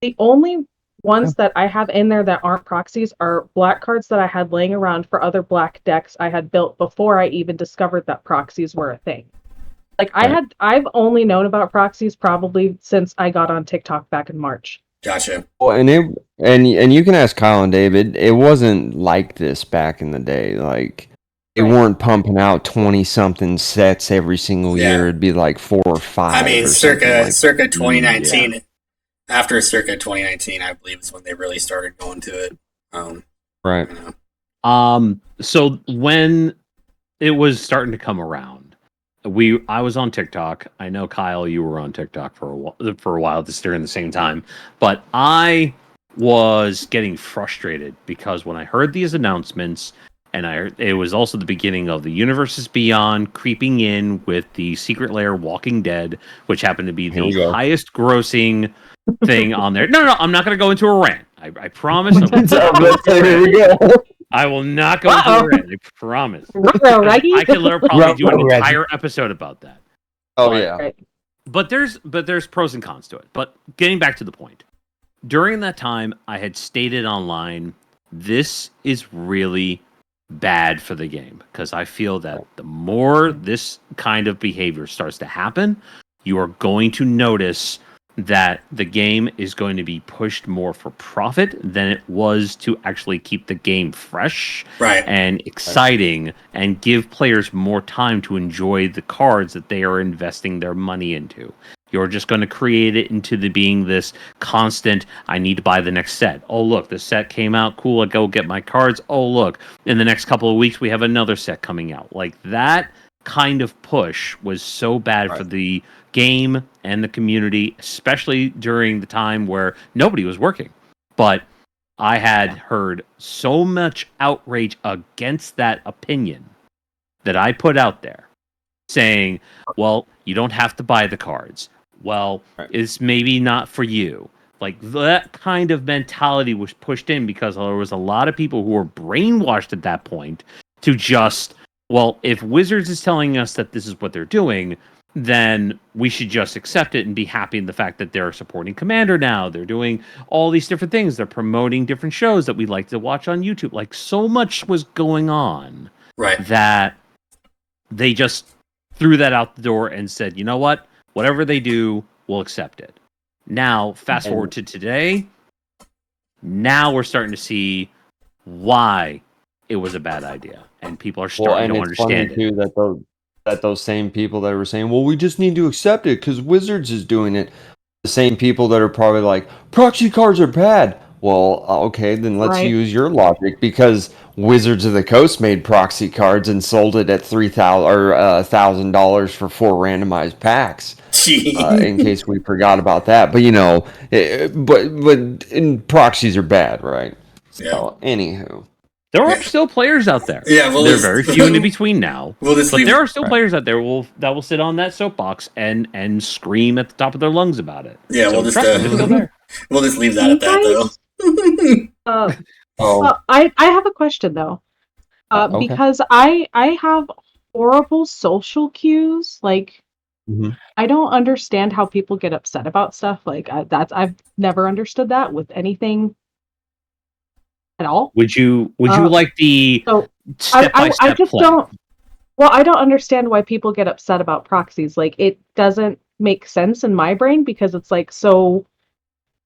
The only ones that I have in there that aren't proxies are black cards that I had laying around for other black decks I had built before I even discovered that proxies were a thing. Like I've only known about proxies probably since I got on TikTok back in March. Gotcha. Well, and you can ask Kyle and David. It wasn't like this back in the day. Like they weren't pumping out 20-something sets every single year. It'd be like 4 or 5. I mean, or circa something like 2019. After circa 2019, I believe is when they really started going to it. right. You know. So when it was starting to come around, I was on TikTok. I know Kyle, you were on TikTok for a while this during the same time, but I was getting frustrated because when I heard these announcements, and it was also the beginning of the Universes Beyond creeping in with the Secret Lair Walking Dead, which happened to be the highest grossing thing on there. No, I'm not going to go into a rant. I promise. I will not go into a rant. I promise. I could probably do an entire episode about that. Oh yeah. But there's pros and cons to it. But getting back to the point, during that time, I had stated online, this is really bad for the game, because I feel that the more this kind of behavior starts to happen, you are going to notice that the game is going to be pushed more for profit than it was to actually keep the game fresh and exciting and give players more time to enjoy the cards that they are investing their money into. You're just going to create it into being this constant, I need to buy the next set. Oh, look, the set came out. Cool, I go get my cards. Oh, look, in the next couple of weeks, we have another set coming out. Like, that kind of push was so bad for the game and the community, especially during the time where nobody was working. But I had heard so much outrage against that opinion that I put out there, saying, well, you don't have to buy the cards. Well, it's maybe not for you. Like, that kind of mentality was pushed in because there was a lot of people who were brainwashed at that point to just, well, if Wizards is telling us that this is what they're doing, then we should just accept it and be happy in the fact that they're supporting Commander now. They're doing all these different things. They're promoting different shows that we like to watch on YouTube. Like, so much was going on that they just threw that out the door and said, you know what? Whatever they do, we'll accept it. Now, fast forward to today. Now we're starting to see why it was a bad idea. And people are starting to understand it. Too, that those same people that were saying, well, we just need to accept it because Wizards is doing it. The same people that are probably like, proxy cards are bad. Well, okay, then let's use your logic, because Wizards of the Coast made proxy cards and sold it at $3,000 or $1,000 for 4 randomized packs. in case we forgot about that. But but proxies are bad, right? So, anywho. There are still players out there. Yeah, there are very few in between now. But there are still players out there that will sit on that soapbox and scream at the top of their lungs about it. Yeah, so we'll just leave that at that though. I have a question though, okay. because I have horrible social cues. Like, I don't understand how people get upset about stuff. Like I've never understood that with anything at all. Would you like the step-by-step I just play? don't. Well, I don't understand why people get upset about proxies. Like, it doesn't make sense in my brain because it's like, so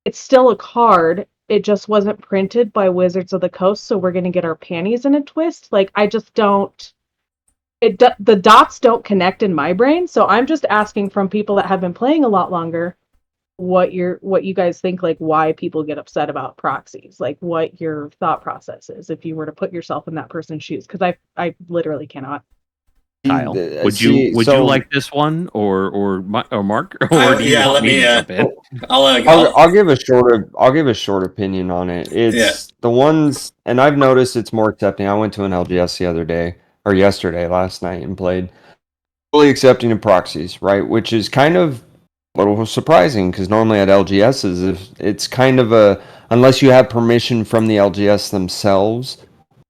it's still a card. It just wasn't printed by Wizards of the Coast, so we're going to get our panties in a twist. Like, I just don't. The dots don't connect in my brain, so I'm just asking from people that have been playing a lot longer what you guys think, like, why people get upset about proxies, like what your thought process is if you were to put yourself in that person's shoes, because I literally cannot. Kyle, would you like this one or Mark, or do you want me to jump in? I'll give a short opinion on it. It's the ones, and I've noticed it's more accepting. I went to an LGS last night and played, fully accepting of proxies, right? Which is kind of a little surprising because normally at LGSs, it's kind of unless you have permission from the LGS themselves,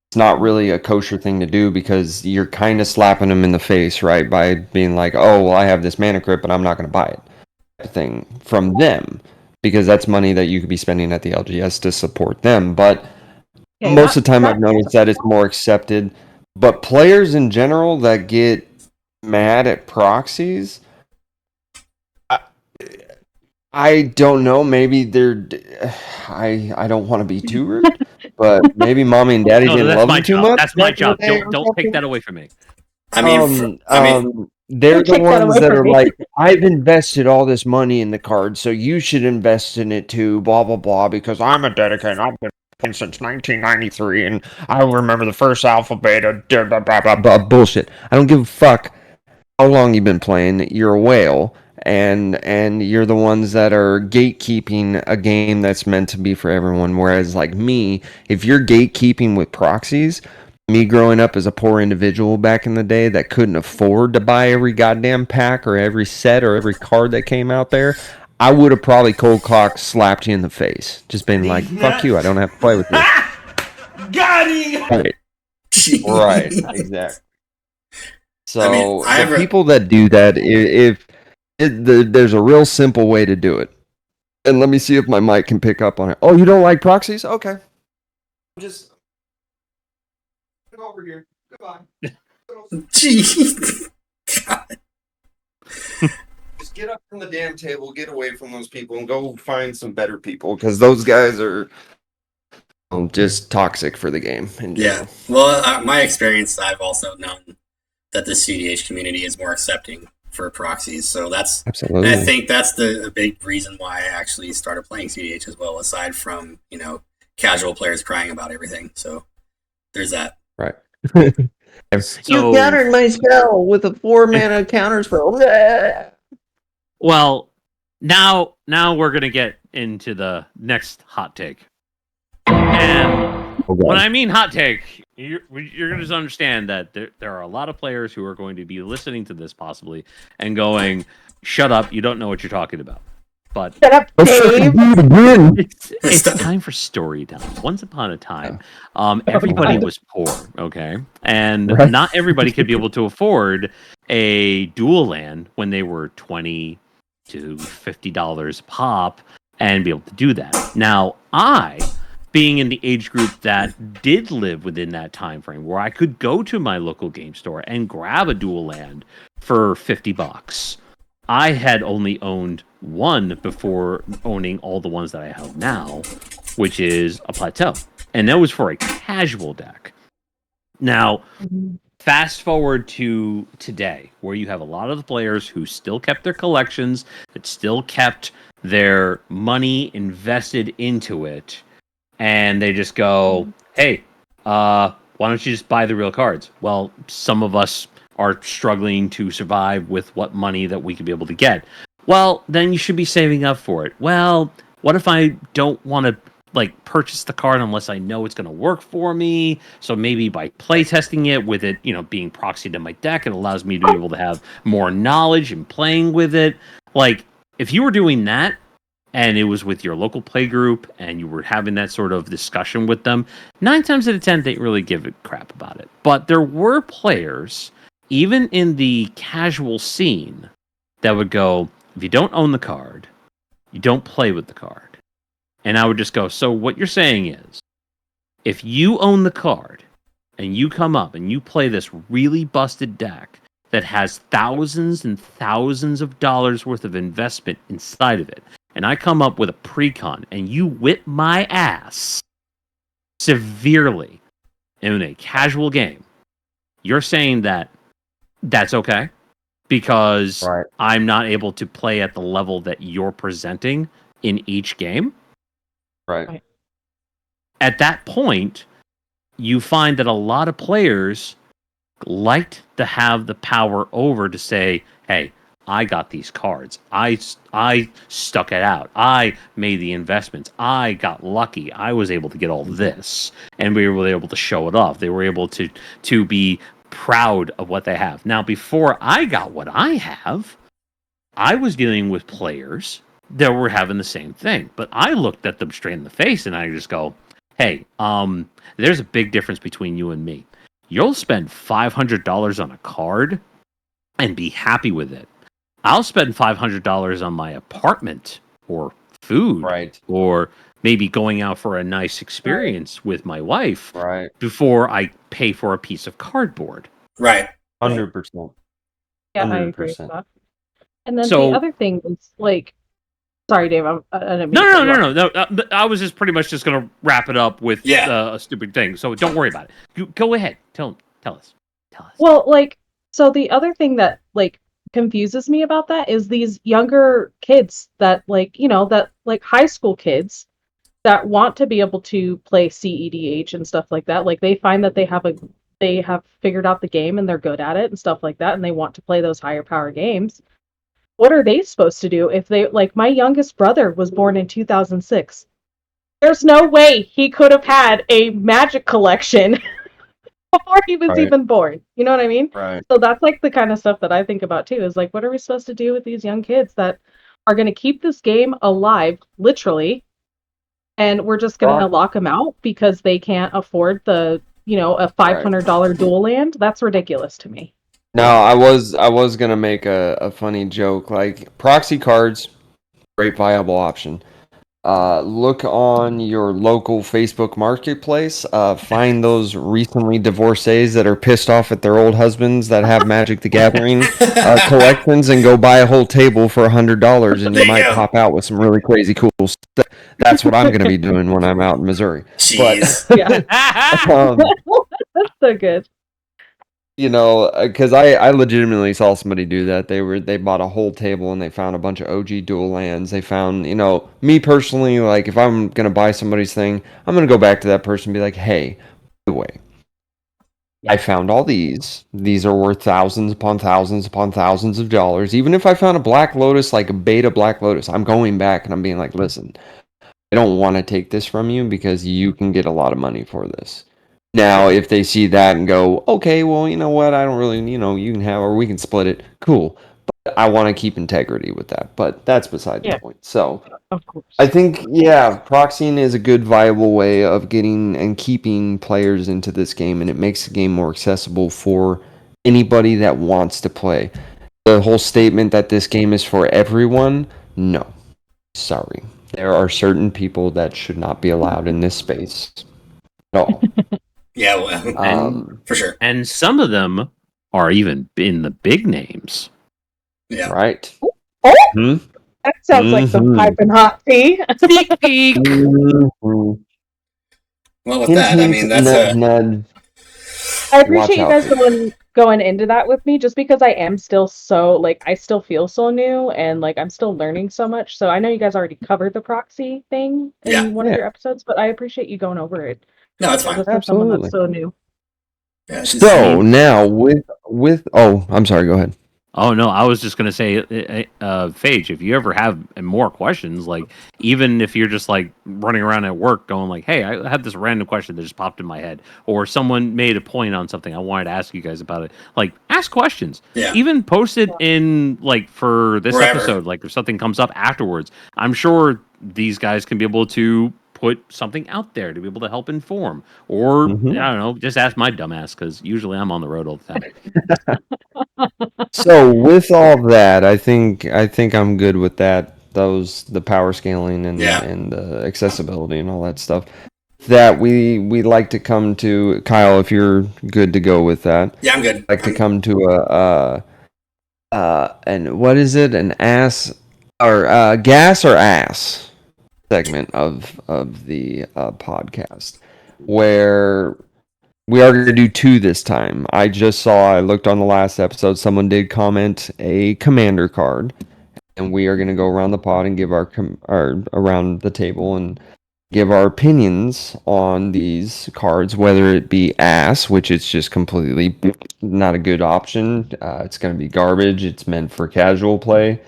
it's not really a kosher thing to do because you're kind of slapping them in the face, right? By being like, oh, well, I have this mana crypt, but I'm not going to buy it. Thing from them, because that's money that you could be spending at the LGS to support them. But most of the time I've noticed that it's more accepted. But players in general that get mad at proxies, I don't know. Maybe I don't want to be too rude, but maybe mommy and daddy didn't love them too much. That's my job. Don't take that away from me. I mean, they're the ones that are like, I've invested all this money in the card, so you should invest in it too, blah, blah, blah, because I'm a dedicated. I've been playing since 1993, and I remember the first alpha beta, blah, blah, blah, blah, bullshit. I don't give a fuck how long you've been playing. You're a whale, and you're the ones that are gatekeeping a game that's meant to be for everyone, whereas, like me, if you're gatekeeping with proxies, me growing up as a poor individual back in the day that couldn't afford to buy every goddamn pack or every set or every card that came out there, I would have probably cold clock slapped you in the face. Just been like, fuck you, I don't have to play with you. Got him! Right, exactly. So, the people that do that, there's a real simple way to do it. And let me see if my mic can pick up on it. Oh, you don't like proxies? Okay. Just over here. Goodbye. Jeez. God. Just get up from the damn table, get away from those people, and go find some better people, because those guys are just toxic for the game. Yeah. Well, my experience, I've also known that the cEDH community is more accepting for proxies, so that's absolutely. I think that's a big reason why I actually started playing cEDH as well, aside from casual players crying about everything. So there's that. Right. You countered my spell with a 4-mana counter spell. Well, now we're gonna get into the next hot take, and when I mean hot take, you're gonna just understand that there are a lot of players who are going to be listening to this possibly and going, "Shut up! You don't know what you're talking about." But shut up, Dave. It's time for story time. Once upon a time, everybody was poor, okay? And not everybody could be able to afford a dual land when they were $20 to $50 pop and be able to do that. Now, I, being in the age group that did live within that time frame, where I could go to my local game store and grab a dual land for $50, I had only owned one before owning all the ones that I have now, which is a Plateau. And that was for a casual deck. Now, fast forward to today, where you have a lot of the players who still kept their collections, that still kept their money invested into it, and they just go, hey, why don't you just buy the real cards? Well, some of us are struggling to survive with what money that we could be able to get. Well, then you should be saving up for it. Well, what if I don't want to like purchase the card unless I know it's going to work for me? So maybe by playtesting it with it, being proxied in my deck, it allows me to be able to have more knowledge and playing with it. Like if you were doing that and it was with your local play group and you were having that sort of discussion with them, 9 times out of 10 they didn't really give a crap about it. But there were players, even in the casual scene, that would go, if you don't own the card, you don't play with the card. And I would just go, so what you're saying is, if you own the card and you come up and you play this really busted deck that has thousands and thousands of dollars worth of investment inside of it, and I come up with a pre-con and you whip my ass severely in a casual game, you're saying that that's okay? Because I'm not able to play at the level that you're presenting in each game. Right. At that point, you find that a lot of players liked to have the power over to say, hey, I got these cards. I stuck it out. I made the investments. I got lucky. I was able to get all this. And we were able to show it off. They were able to be proud of what they have. Now, before I got what I have, I was dealing with players that were having the same thing. But I looked at them straight in the face and I just go, hey, there's a big difference between you and me. You'll spend $500 on a card and be happy with it. I'll spend $500 on my apartment or food, or maybe going out for a nice experience with my wife, before I pay for a piece of cardboard. Right. 100%. Yeah, 100%. I agree with that. And then the other thing is like, sorry, Dave. I didn't mean No. I was just pretty much just going to wrap it up with a stupid thing. So don't worry about it. Go ahead. Tell us. Well, like, so the other thing that like confuses me about that is these younger kids that like, that like high school kids that want to be able to play cEDH and stuff like that. Like they find that they have figured out the game and they're good at it and stuff like that, and they want to play those higher power games. What are they supposed to do if they, like, my youngest brother was born in 2006. There's no way he could have had a Magic collection before he was even born. You know what I mean? Right. So that's like the kind of stuff that I think about too, is like, what are we supposed to do with these young kids that are going to keep this game alive, literally, and we're just going to lock them out because they can't afford the, a $500 dual land? That's ridiculous to me. No, I was gonna make a funny joke. Like proxy cards, great viable option. Look on your local Facebook marketplace. Find those recently divorcees that are pissed off at their old husbands that have Magic the Gathering collections, and go buy a whole table for $100, and you might pop out with some really crazy cool stuff. That's what I'm gonna be doing when I'm out in Missouri. Jeez. But That's so good. Because I legitimately saw somebody do that. They bought a whole table and they found a bunch of OG dual lands. They found, me personally, like if I'm gonna buy somebody's thing, I'm gonna go back to that person and be like, hey, by the way, I found all these. These are worth thousands upon thousands upon thousands of dollars. Even if I found a Black Lotus, like a beta Black Lotus, I'm going back and I'm being like, listen, I don't want to take this from you because you can get a lot of money for this. Now, if they see that and go, okay, well, you know what, I don't really, you can have, or we can split it, cool. But I want to keep integrity with that. But that's beside the point. So, of course. I think, proxying is a good, viable way of getting and keeping players into this game, and it makes the game more accessible for anybody that wants to play. The whole statement that this game is for everyone, no. Sorry. There are certain people that should not be allowed in this space at all. Yeah, well, for sure. And some of them are even in the big names. Yeah. Right. Oh, that sounds like some piping hot tea. Sneak peek. Well, with that, I mean, that's I appreciate you guys going into that with me, just because I am still so, like, I still feel so new, and, like, I'm still learning so much. So I know you guys already covered the proxy thing in one of your episodes, but I appreciate you going over it. No, it's fine. For someone that's so new. Yeah, so now with I'm sorry, go ahead. Oh no, I was just gonna say, Phage, if you ever have more questions, like even if you're just like running around at work, going like, "Hey, I had this random question that just popped in my head," or someone made a point on something, I wanted to ask you guys about it. Like, ask questions. Yeah. Even post it in like for this Wherever. episode. Like if something comes up afterwards, I'm sure these guys can be able to put something out there to be able to help inform, or Mhm. I don't know, just ask my dumbass because usually I'm on the road all the time. So with all that, I think I'm good with that. The power scaling and Yeah. and accessibility and all that stuff. That we like to come to, Kyle, if you're good to go with that. Yeah, I'm good. Like to come to and what is it? An ass or gas or ass segment of the podcast where we are going to do 2 this time. I looked on the last episode, someone did comment a commander card, and we are going to go around the pod and give our around the table and give our opinions on these cards, whether it be ass, which it's just completely not a good option. It's going to be garbage. It's meant for casual play.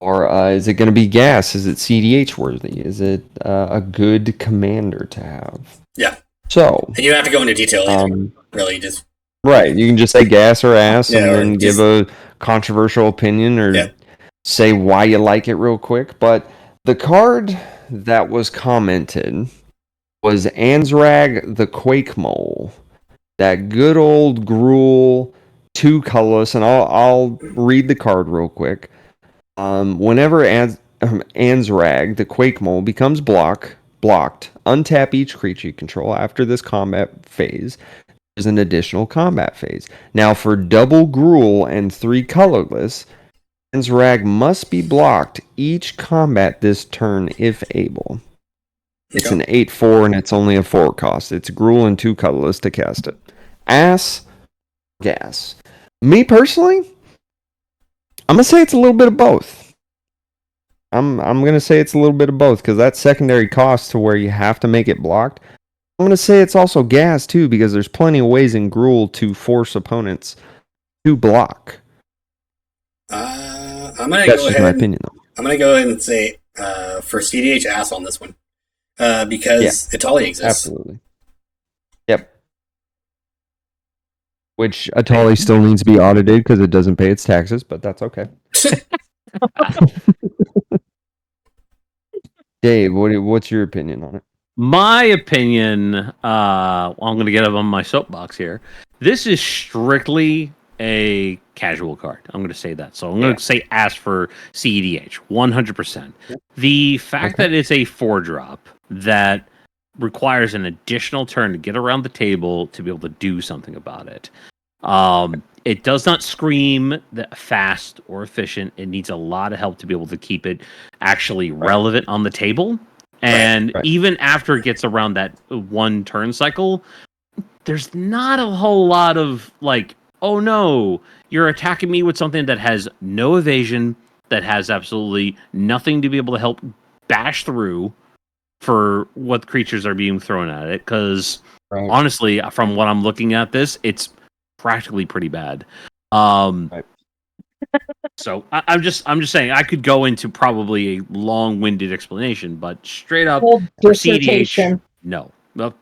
Or is it going to be gas? Is it cEDH worthy? Is it a good commander to have? Yeah. So, And you don't have to go into detail either. Really, just right. You can just say gas or ass, Yeah, and or then just- give a controversial opinion or Yeah. say why you like it real quick. But the card that was commented was Ansrag the Quake Mole. That good old Gruul 2 colorless, and I'll read the card real quick. Whenever Ansrag the Quake Mole becomes blocked, untap each creature you control after this combat phase. There's an additional combat phase. Now, for double Gruul and 3 colorless, Ansrag must be blocked each combat this turn if able. It's an 8/4 and it's only a 4 cost. It's Gruul and 2 colorless to cast it. Ass, gas. Me personally, I'm gonna say it's a little bit of both. I'm gonna say it's a little bit of both because that secondary cost to where you have to make it blocked. I'm gonna say it's also gas too because there's plenty of ways in Gruul to force opponents to block. I'm gonna That's go just ahead. my opinion, though. I'm gonna go ahead and say for cEDH ass on this one because Italy exists. Absolutely. Yep. Which Atali still needs to be audited because it doesn't pay its taxes, but that's okay. Dave, what's your opinion on it? My opinion, I'm going to get up on my soapbox here. This is strictly a casual card. I'm going to say that. So I'm going to say ask for cEDH, 100%. The fact that it's a 4-drop that requires an additional turn to get around the table to be able to do something about it. It does not scream that fast or efficient. It needs a lot of help to be able to keep it actually relevant on the table. And even after it gets around that 1 turn cycle, there's not a whole lot of like, oh no, you're attacking me with something that has no evasion, that has absolutely nothing to be able to help bash through for what creatures are being thrown at it. Because honestly, from what I'm looking at this, it's practically pretty bad. So I'm just saying I could go into probably a long-winded explanation, but straight up Whole for dissertation. cEDH, no. Well,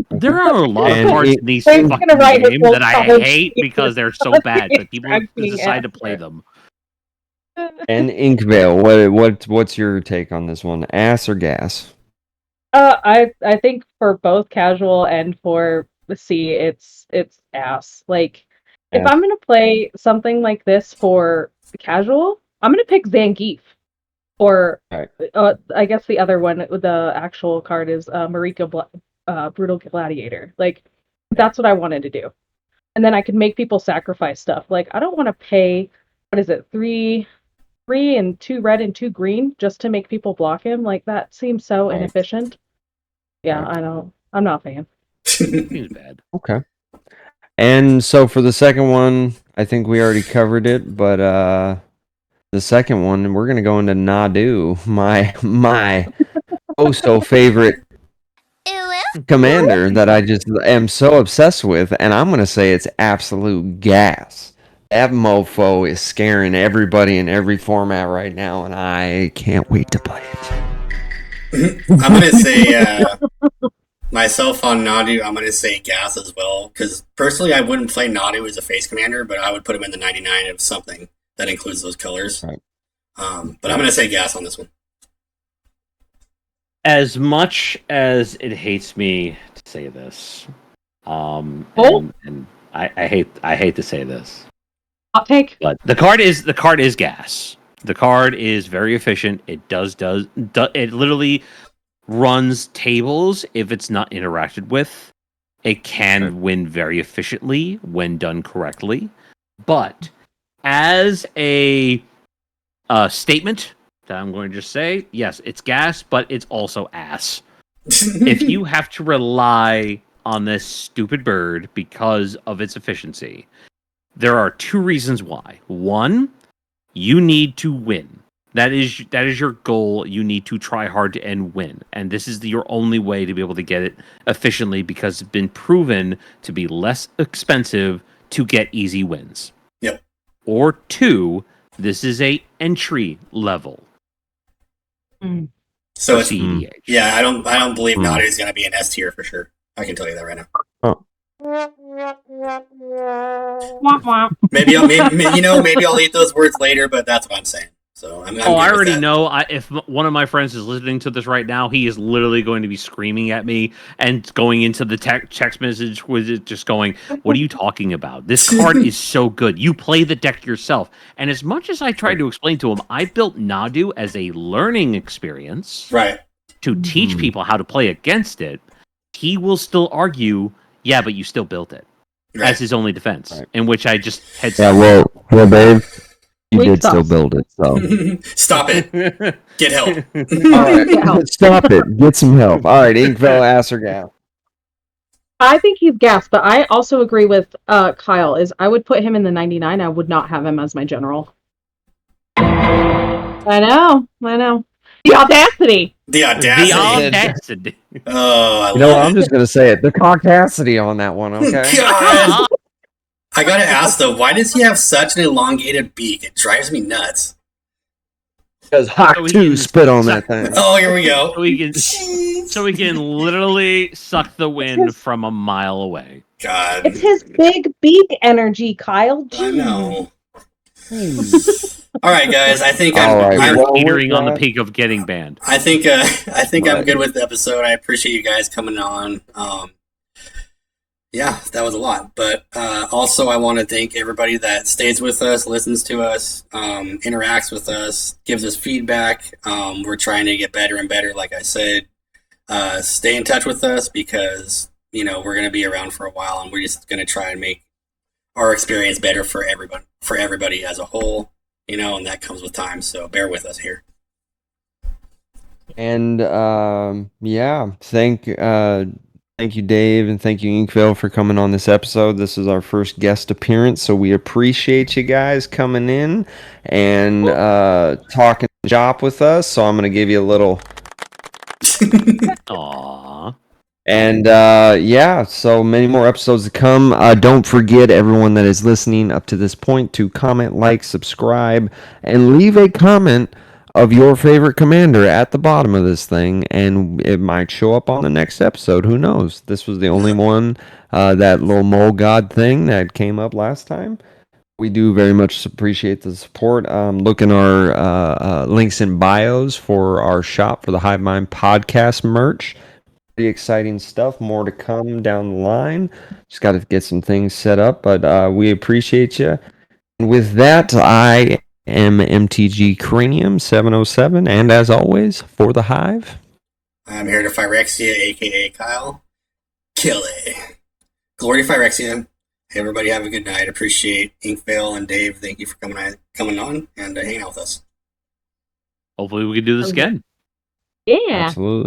there are a lot of cards in these Dave's fucking gonna write his games whole that I college hate thesis because they're so on bad, the but people attracting decide to answer. play them. And Inkvale, what's your take on this one? Ass or gas? I think for both casual and for the C, it's ass. Like if I'm gonna play something like this for casual, I'm gonna pick Zangief. Or I guess the other one, the actual card is Marika Brutal Gladiator. Like that's what I wanted to do, and then I could make people sacrifice stuff. Like I don't want to pay what is it 3 and 2 red and 2 green just to make people block him. Like that seems so inefficient. Yeah, I don't. I'm not a fan. Seems bad. Okay. And so for the second one, I think we already covered it, but the second one, we're gonna go into Nadu, my so favorite commander that I just am so obsessed with, and I'm gonna say it's absolute gas. That mofo is scaring everybody in every format right now, and I can't wait to play it. I'm going to say myself on Nadu, I'm going to say gas as well, because personally I wouldn't play Nadu as a face commander, but I would put him in the 99 of something that includes those colors. Right. But I'm going to say gas on this one. As much as it hates me to say this, and I hate to say this. Hot take. But the card is gas. The card is very efficient. It it literally runs tables if it's not interacted with. It can win very efficiently when done correctly. But as a statement that I'm going to just say, yes, it's gas, but it's also ass. If you have to rely on this stupid bird because of its efficiency, there are two reasons why. One, you need to win. That is your goal. You need to try hard and win. And this is your only way to be able to get it efficiently because it's been proven to be less expensive to get easy wins. Yep. Or two, this is a entry level. So it's cEDH. Yeah, I don't believe Nadu is going to be an S tier for sure. I can tell you that right now. Oh. Maybe I'll eat those words later, but that's what I'm saying. So I'm I already know. If one of my friends is listening to this right now, he is literally going to be screaming at me and going into the text message with it, just going, "What are you talking about? This card is so good. You play the deck yourself." And as much as I tried to explain to him, I built Nadu as a learning experience, right, to teach people how to play against it. He will still argue, "Yeah, but you still built it," as his only defense. Right. In which I just had. Yeah, well, babe. You did still build it, so stop it. Get help. All right, stop it. Get some help. All right, Inkville, ass or gas? I think he's gas, but I also agree with Kyle. I would put him in the 99. I would not have him as my general. I know. The audacity. The audacity. Oh, you know what? I'm just gonna say it. The caucasity on that one. Okay. God. I gotta ask though, why does he have such an elongated beak? It drives me nuts. Because Hawk 2 spit on that thing. Oh, here we go. So we can literally suck the wind from a mile away. God. It's his big beak energy, Kyle. I know. All right, guys. I think I'm teetering on the peak of getting banned. I think I'm good with the episode. I appreciate you guys coming on. Yeah, that was a lot. But also, I want to thank everybody that stays with us, listens to us, interacts with us, gives us feedback. We're trying to get better and better, like I said. Stay in touch with us because, we're going to be around for a while, and we're just going to try and make our experience better for everybody as a whole, and that comes with time. So bear with us here. And, thank you, Dave, and thank you, Inkville, for coming on this episode. This is our first guest appearance, so we appreciate you guys coming in and talking shop with us. So I'm going to give you a little... Aww. And, so many more episodes to come. Don't forget, everyone that is listening up to this point, to comment, like, subscribe, and leave a comment of your favorite commander at the bottom of this thing, and it might show up on the next episode. Who knows? This was the only one, that little mole god thing that came up last time. We do very much appreciate the support. Look in our links in bios for our shop for the Hivemind Podcast merch. Pretty exciting stuff. More to come down the line. Just got to get some things set up, but we appreciate you. And with that, I am MTG Cranium 707, and as always, for the Hive, I'm here to Phyrexia, aka Kyle. Kill it. Glory to Phyrexia. Hey, everybody, have a good night. Appreciate Inkville and Dave. Thank you for coming on and hanging out with us. Hopefully we can do this again. Yeah. Absolutely.